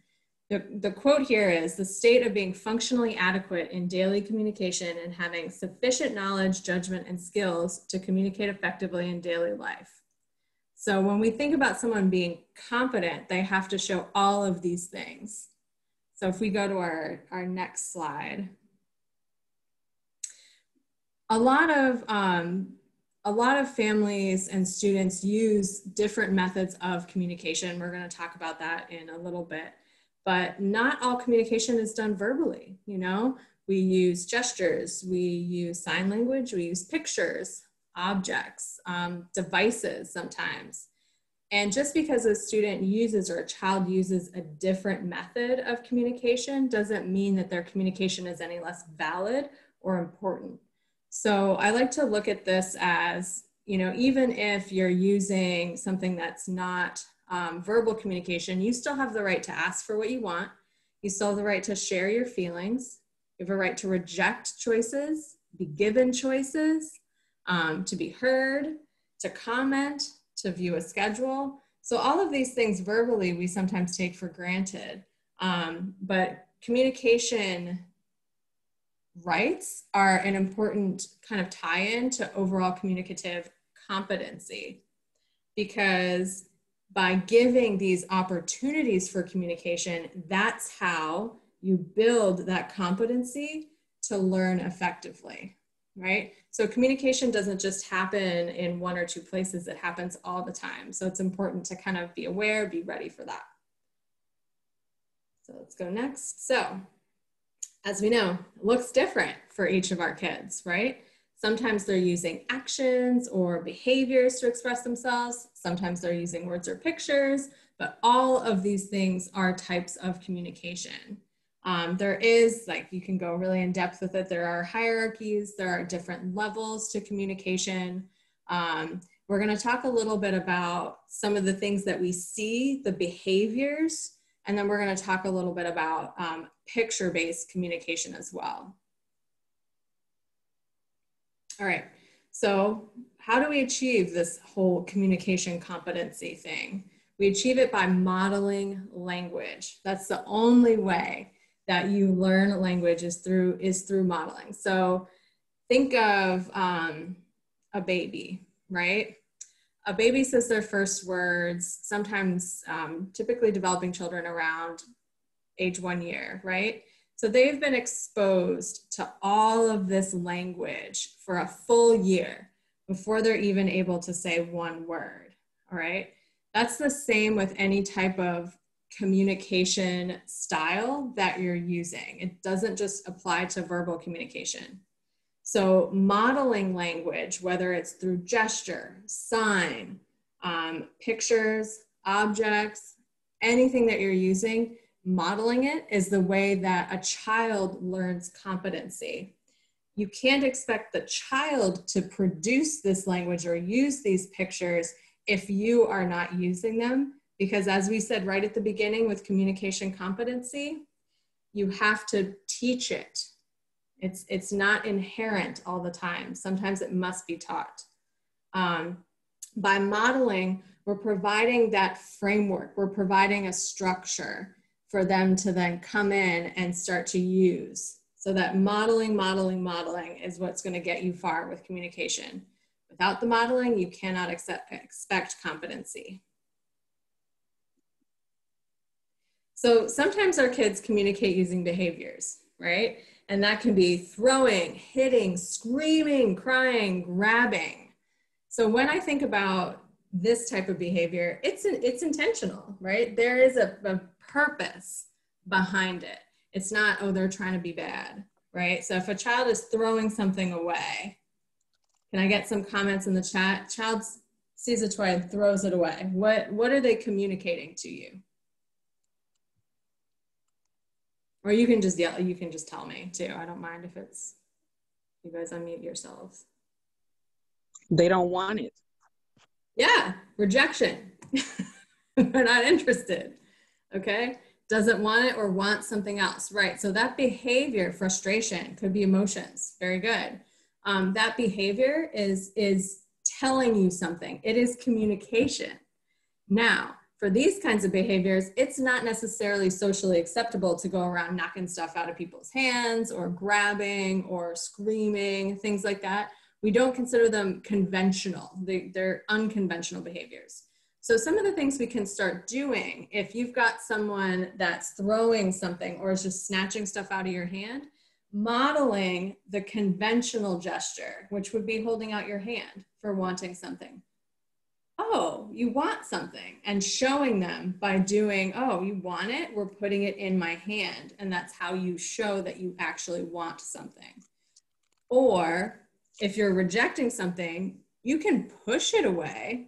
the quote here is, the state of being functionally adequate in daily communication and having sufficient knowledge, judgment, and skills to communicate effectively in daily life. So when we think about someone being competent, they have to show all of these things. So if we go to our next slide, a lot of families and students use different methods of communication. We're going to talk about that in a little bit. But not all communication is done verbally. We use gestures, we use sign language, we use pictures, objects, devices sometimes. And just because a student uses or a child uses a different method of communication doesn't mean that their communication is any less valid or important. So I like to look at this as, even if you're using something that's not verbal communication, you still have the right to ask for what you want. You still have the right to share your feelings. You have a right to reject choices, be given choices, to be heard, to comment, to view a schedule. So all of these things verbally we sometimes take for granted, but communication rights are an important kind of tie-in to overall communicative competency, because by giving these opportunities for communication, that's how you build that competency to learn effectively, right? So communication doesn't just happen in one or two places, it happens all the time. So it's important to kind of be aware, be ready for that. So let's go next. So as we know, it looks different for each of our kids, right? Sometimes they're using actions or behaviors to express themselves. Sometimes they're using words or pictures, but all of these things are types of communication. There is, like, you can go really in depth with it. There are hierarchies, there are different levels to communication. We're going to talk a little bit about some of the things that we see, the behaviors, and then we're going to talk a little bit about picture-based communication as well. All right, so how do we achieve this whole communication competency thing? We achieve it by modeling language. That's the only way that you learn language is through modeling. So think of a baby, right? A baby says their first words, sometimes typically developing children around age 1 year, right? So they've been exposed to all of this language for a full year before they're even able to say one word, all right? That's the same with any type of communication style that you're using. It doesn't just apply to verbal communication. So modeling language, whether it's through gesture, sign, pictures, objects, anything that you're using, modeling it is the way that a child learns competency. You can't expect the child to produce this language or use these pictures if you are not using them, because as we said right at the beginning with communication competency, you have to teach it. It's not inherent all the time. Sometimes it must be taught. By modeling, we're providing that framework. We're providing a structure for them to then come in and start to use. So that modeling is what's going to get you far with communication. Without the modeling, you cannot expect competency. So sometimes our kids communicate using behaviors, right? And that can be throwing, hitting, screaming, crying, grabbing. So when I think about this type of behavior, it's intentional, right? There is a purpose behind it. It's not, oh, they're trying to be bad, right? So if a child is throwing something away, can I get some comments in the chat? Child sees a toy and throws it away. What are they communicating to you? Or you can just yell, you can just tell me too. I don't mind if it's, you guys unmute yourselves. They don't want it. Yeah, rejection. They're not interested, okay? Doesn't want it or wants something else, right? So that behavior, frustration, could be emotions, very good. That behavior is telling you something. It is communication. Now, for these kinds of behaviors, it's not necessarily socially acceptable to go around knocking stuff out of people's hands or grabbing or screaming, things like that. We don't consider them conventional. They're unconventional behaviors. So some of the things we can start doing, if you've got someone that's throwing something or is just snatching stuff out of your hand, modeling the conventional gesture, which would be holding out your hand for wanting something. Oh, you want something, and showing them by doing, oh, you want it? We're putting it in my hand. And that's how you show that you actually want something. Or if you're rejecting something, you can push it away.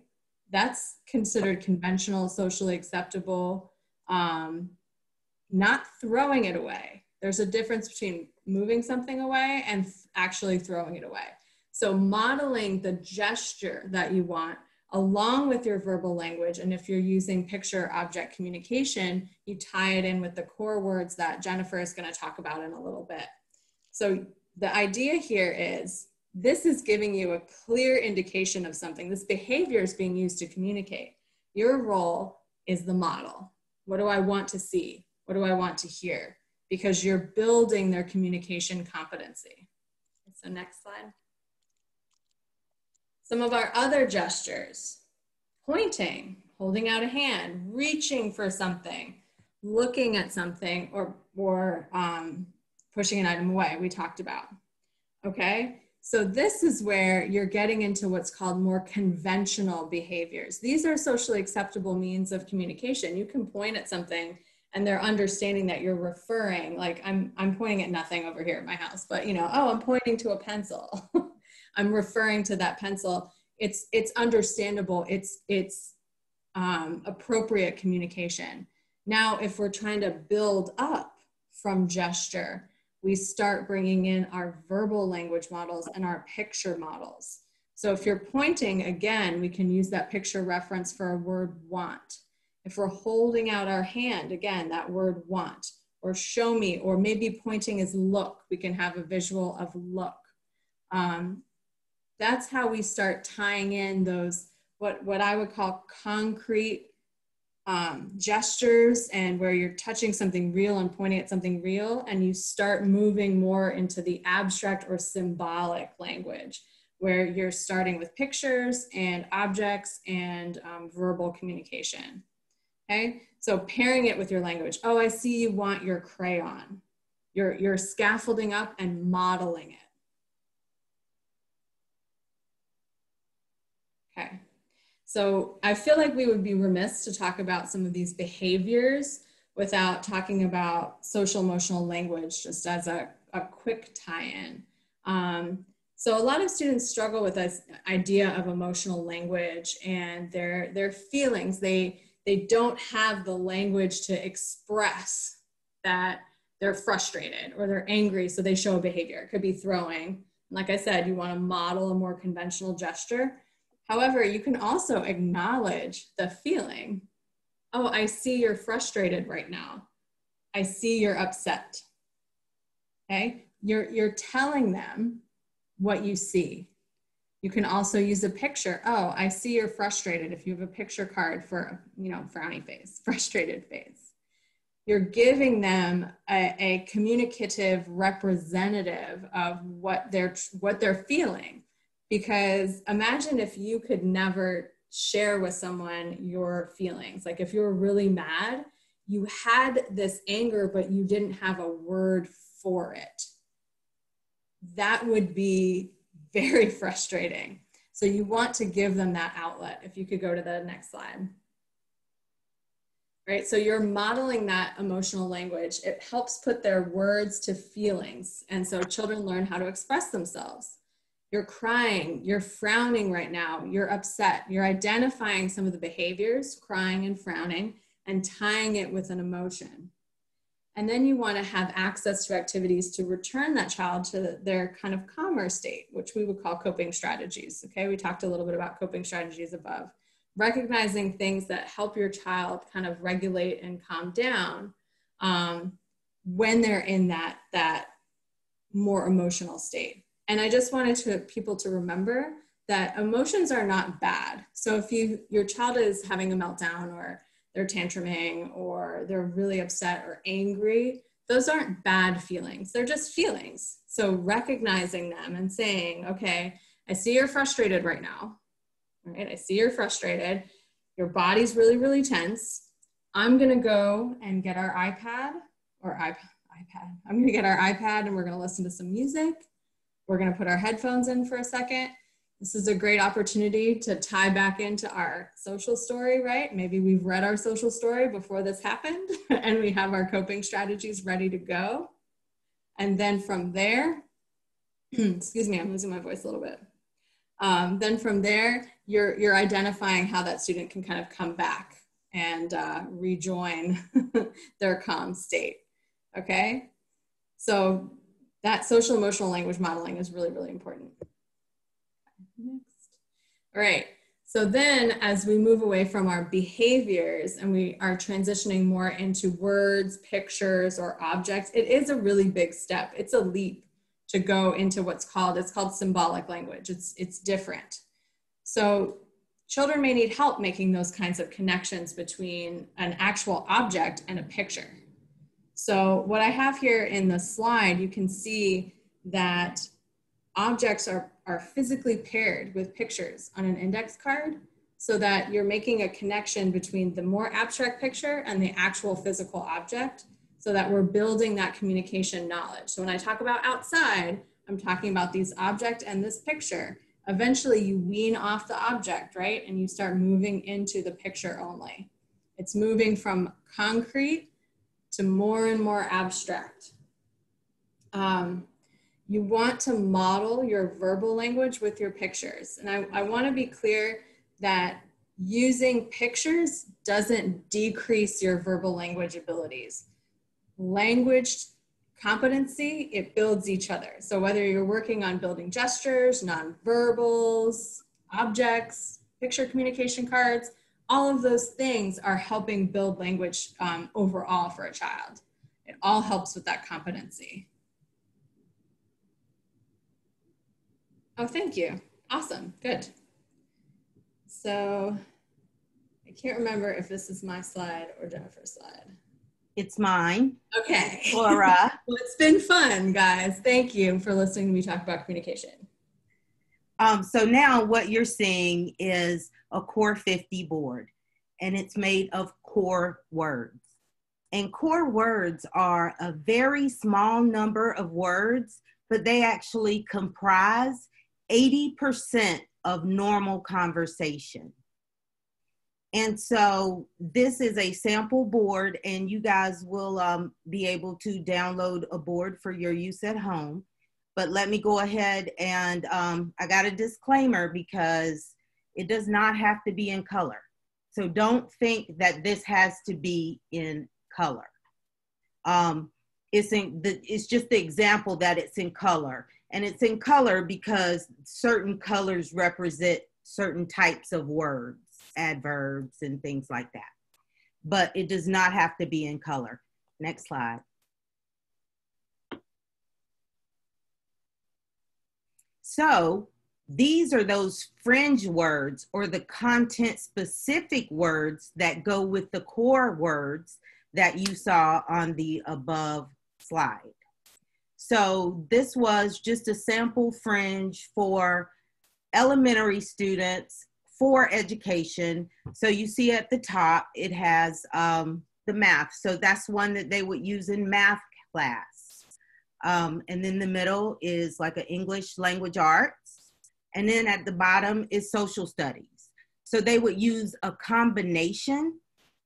That's considered conventional, socially acceptable, not throwing it away. There's a difference between moving something away and actually throwing it away. So modeling the gesture that you want along with your verbal language. And if you're using picture object communication, you tie it in with the core words that Jennifer is going to talk about in a little bit. So the idea here is this is giving you a clear indication of something. This behavior is being used to communicate. Your role is the model. What do I want to see? What do I want to hear? Because you're building their communication competency. So next slide. Some of our other gestures: pointing, holding out a hand, reaching for something, looking at something, or pushing an item away, we talked about, okay? So this is where you're getting into what's called more conventional behaviors. These are socially acceptable means of communication. You can point at something and they're understanding that you're referring, like I'm pointing at nothing over here at my house, but you know, oh, I'm pointing to a pencil. I'm referring to that pencil. It's understandable. It's appropriate communication. Now, if we're trying to build up from gesture, we start bringing in our verbal language models and our picture models. So if you're pointing, again, we can use that picture reference for a word want. If we're holding out our hand, again, that word want, or show me, or maybe pointing is look, we can have a visual of look. That's how we start tying in those, what I would call concrete gestures, and where you're touching something real and pointing at something real, and you start moving more into the abstract or symbolic language, where you're starting with pictures and objects and verbal communication. Okay, so pairing it with your language. Oh, I see you want your crayon. You're scaffolding up and modeling it. Okay, so I feel like we would be remiss to talk about some of these behaviors without talking about social emotional language, just as a quick tie-in. So a lot of students struggle with this idea of emotional language and their feelings. They don't have the language to express that they're frustrated or they're angry, so they show a behavior. It could be throwing. Like I said, you want to model a more conventional gesture. However, you can also acknowledge the feeling. Oh, I see you're frustrated right now. I see you're upset. Okay, you're telling them what you see. You can also use a picture. Oh, I see you're frustrated. If you have a picture card for, frowny face, frustrated face. You're giving them a communicative representative of what they're feeling. Because imagine if you could never share with someone your feelings. Like if you were really mad, you had this anger, but you didn't have a word for it. That would be very frustrating. So you want to give them that outlet. If you could go to the next slide. Right, so you're modeling that emotional language. It helps put their words to feelings. And so children learn how to express themselves. You're crying, you're frowning right now, you're upset. You're identifying some of the behaviors, crying and frowning, and tying it with an emotion. And then you want to have access to activities to return that child to their kind of calmer state, which we would call coping strategies. Okay, we talked a little bit about coping strategies above. Recognizing things that help your child kind of regulate and calm down when they're in that more emotional state. And I just wanted people to remember that emotions are not bad. So if your child is having a meltdown, or they're tantruming, or they're really upset or angry, those aren't bad feelings. They're just feelings. So recognizing them and saying, okay, I see you're frustrated right now. Right? I see you're frustrated. Your body's really, really tense. I'm going to go and get our iPad. I'm going to get our iPad and we're going to listen to some music. We're going to put our headphones in for a second. This is a great opportunity to tie back into our social story, right? Maybe we've read our social story before this happened and we have our coping strategies ready to go. And then from there, excuse me, I'm losing my voice a little bit. Then from there, you're identifying how that student can kind of come back and rejoin their calm state, okay? So that social emotional language modeling is really, really important. Next. All right, so then as we move away from our behaviors and we are transitioning more into words, pictures, or objects, it is a really big step. It's a leap to go into it's called symbolic language. It's different. So children may need help making those kinds of connections between an actual object and a picture. So what I have here in the slide, you can see that objects are physically paired with pictures on an index card, so that you're making a connection between the more abstract picture and the actual physical object, so that we're building that communication knowledge. So when I talk about outside, I'm talking about these object and this picture. Eventually you wean off the object, right? And you start moving into the picture only. It's moving from concrete to more and more abstract. you want to model your verbal language with your pictures. And I want to be clear that using pictures doesn't decrease your verbal language abilities. Language competency, it builds each other. So whether you're working on building gestures, nonverbals, objects, picture communication cards, all of those things are helping build language overall for a child. It all helps with that competency. Oh, thank you. Awesome, good. So I can't remember if this is my slide or Jennifer's slide. It's mine. Okay. Laura. Well, it's been fun, guys. Thank you for listening to me talk about communication. So now what you're seeing is a Core 50 board, and it's made of core words. And core words are a very small number of words, but they actually comprise 80% of normal conversation. And so this is a sample board, and you guys will be able to download a board for your use at home. But let me go ahead and I got a disclaimer because it does not have to be in color. So don't think that this has to be in color. It's just the example that it's in color. And it's in color because certain colors represent certain types of words, adverbs, and things like that. But it does not have to be in color. Next slide. So these are those fringe words or the content-specific words that go with the core words that you saw on the above slide. So this was just a sample fringe for elementary students for education. So you see at the top, it has the math. So that's one that they would use in math class. And then the middle is like an English language arts. And then at the bottom is social studies. So they would use a combination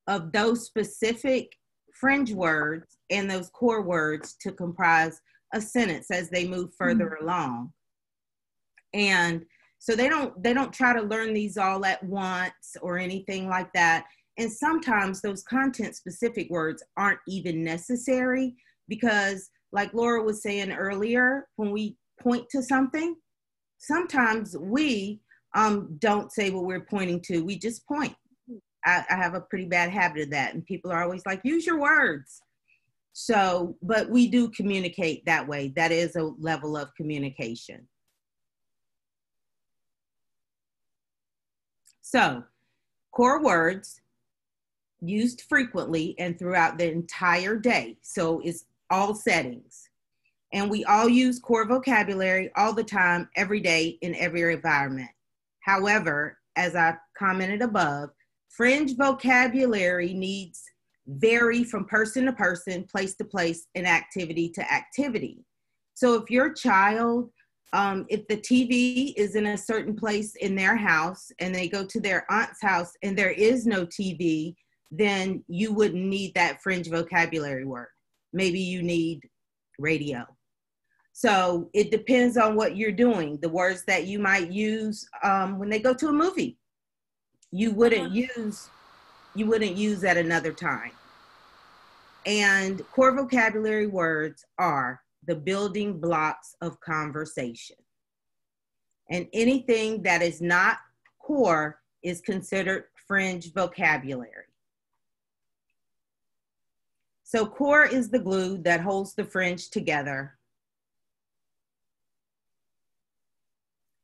of those specific fringe words and those core words to comprise a sentence as they move further along. And so they don't try to learn these all at once or anything like that. And sometimes those content specific words aren't even necessary because, like Laura was saying earlier, when we point to something, sometimes we don't say what we're pointing to, we just point. I have a pretty bad habit of that, and people are always like, use your words. So, but we do communicate that way. That is a level of communication. So, core words used frequently and throughout the entire day. So it's all settings. And we all use core vocabulary all the time, every day, in every environment. However, as I commented above, fringe vocabulary needs vary from person to person, place to place, and activity to activity. So if your child, if the TV is in a certain place in their house and they go to their aunt's house and there is no TV, then you wouldn't need that fringe vocabulary word. Maybe you need radio. So it depends on what you're doing. The words that you might use when they go to a movie, you wouldn't use at another time. And core vocabulary words are the building blocks of conversation. And anything that is not core is considered fringe vocabulary. So core is the glue that holds the fringe together.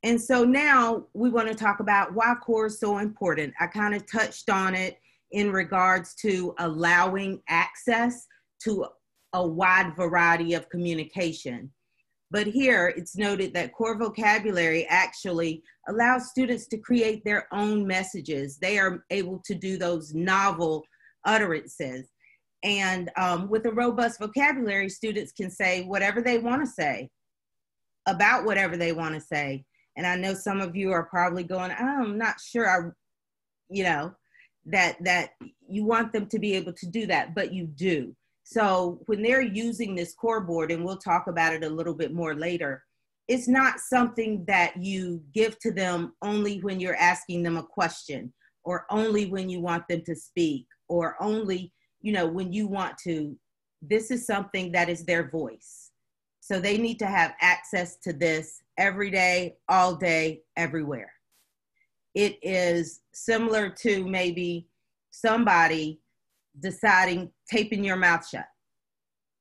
And so now we want to talk about why core is so important. I kind of touched on it in regards to allowing access to a wide variety of communication. But here it's noted that core vocabulary actually allows students to create their own messages. They are able to do those novel utterances. And with a robust vocabulary, students can say whatever they want to say about whatever they want to say. And I know some of you are probably going, I'm not sure, that you want them to be able to do that, but you do. So when they're using this core board, and we'll talk about it a little bit more later, it's not something that you give to them only when you're asking them a question, or only when you want them to speak, or only, you know, when you want to. This is something that is their voice. So they need to have access to this every day, all day, everywhere. It is similar to maybe somebody deciding, taping your mouth shut,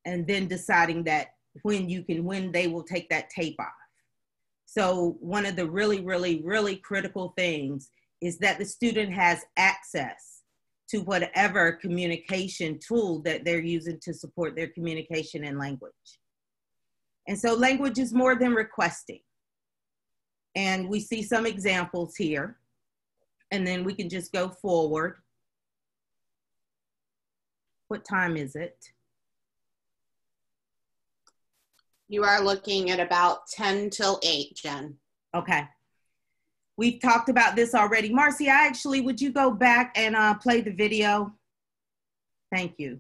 and then deciding that when they will take that tape off. So one of the really, really, really critical things is that the student has access to whatever communication tool that they're using to support their communication and language. And so language is more than requesting. And we see some examples here, and then we can just go forward. What time is it? You are looking at about 10 till 8, Jen. Okay. We've talked about this already. Marcy, would you go back and play the video? Thank you.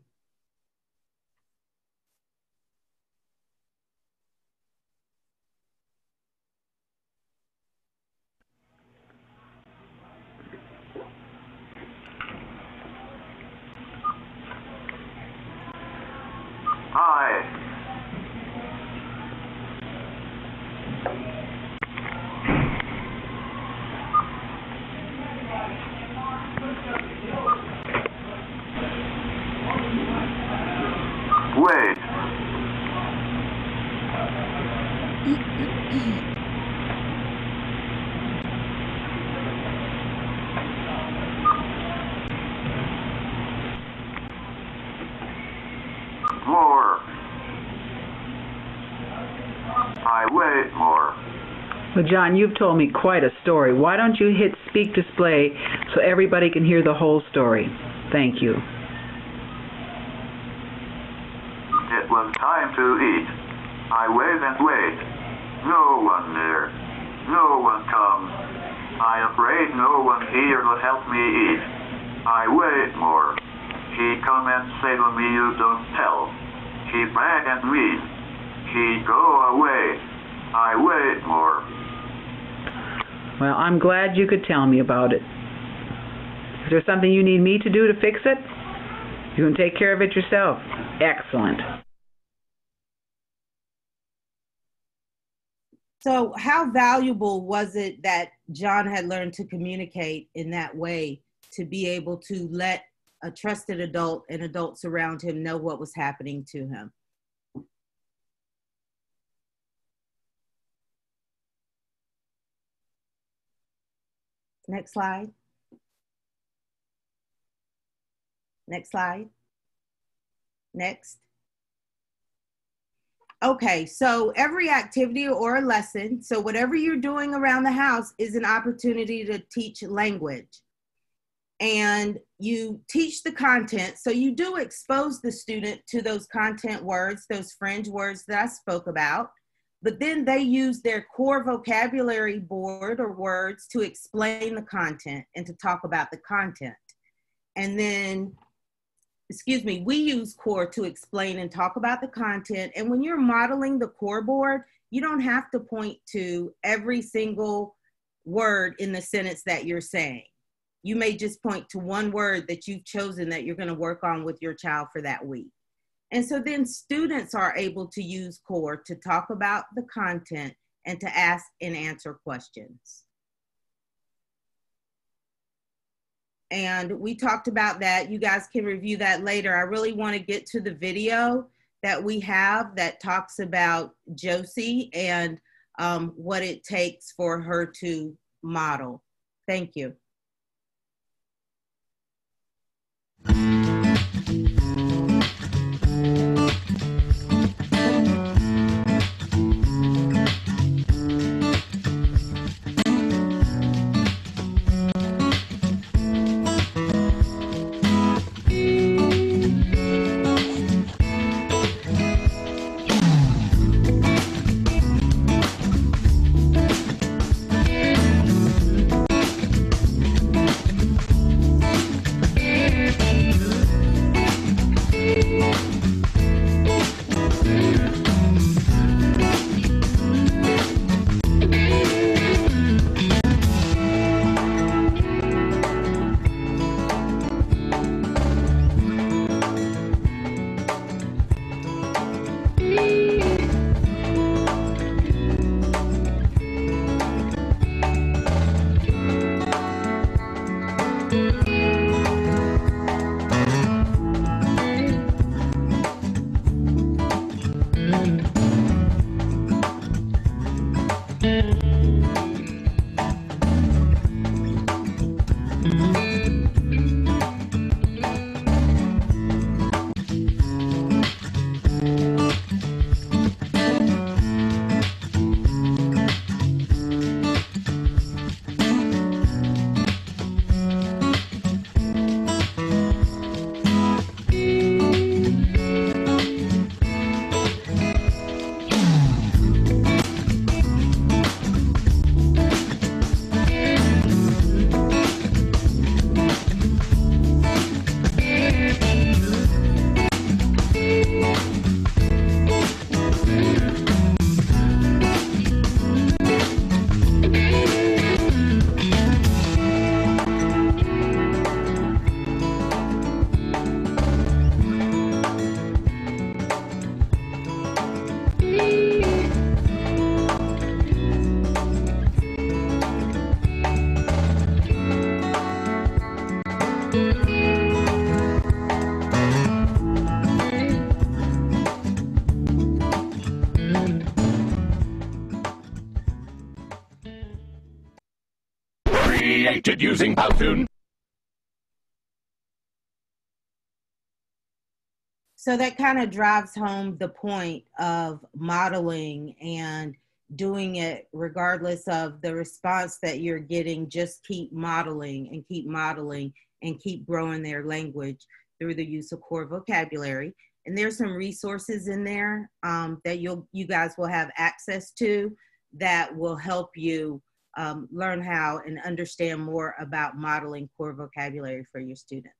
Hi. Wait. More. I wait more. Well, John, you've told me quite a story. Why don't you hit speak display so everybody can hear the whole story? Thank you. It was time to eat. I wait and wait. No one there. No one comes. I afraid no one here will help me eat. I wait more. He come and say to me, you don't tell. He beg and read. He go away. I wait more. Well, I'm glad you could tell me about it. Is there something you need me to do to fix it? You can take care of it yourself. Excellent. So how valuable was it that John had learned to communicate in that way, to be able to let a trusted adult and adults around him know what was happening to him? Next slide. Next slide. Next. Okay, so every activity or a lesson, so whatever you're doing around the house is an opportunity to teach language. And you teach the content, so you do expose the student to those content words, those fringe words that I spoke about, but then they use their core vocabulary board or words to explain the content and to talk about the content. And then, we use core to explain and talk about the content. And when you're modeling the core board, you don't have to point to every single word in the sentence that you're saying. You may just point to one word that you've chosen that you're going to work on with your child for that week. And so then students are able to use core to talk about the content and to ask and answer questions. And we talked about that. You guys can review that later. I really want to get to the video that we have that talks about Josie and what it takes for her to model. Thank you. Created using Powtoon. So that kind of drives home the point of modeling and doing it regardless of the response that you're getting. Just keep modeling and keep modeling and keep growing their language through the use of core vocabulary. And there's some resources in there that you guys will have access to that will help you learn how and understand more about modeling core vocabulary for your students.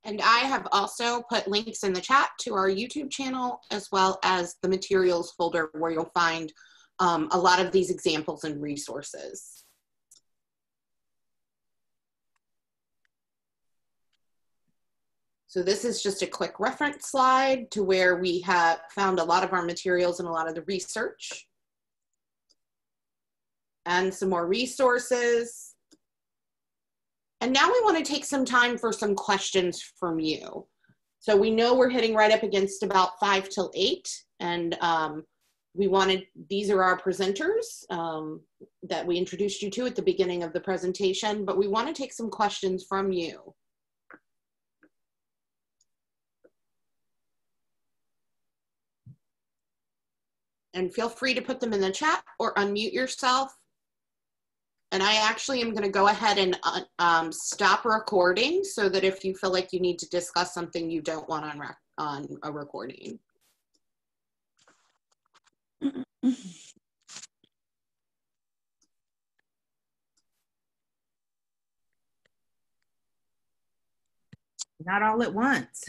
And I have also put links in the chat to our YouTube channel, as well as the materials folder where you'll find a lot of these examples and resources. So this is just a quick reference slide to where we have found a lot of our materials and a lot of the research. And some more resources. And now we want to take some time for some questions from you. So we know we're hitting right up against about 5 till 8. And these are our presenters that we introduced you to at the beginning of the presentation, but we want to take some questions from you. And feel free to put them in the chat or unmute yourself. And I actually am going to go ahead and stop recording so that if you feel like you need to discuss something you don't want on a recording. Not all at once.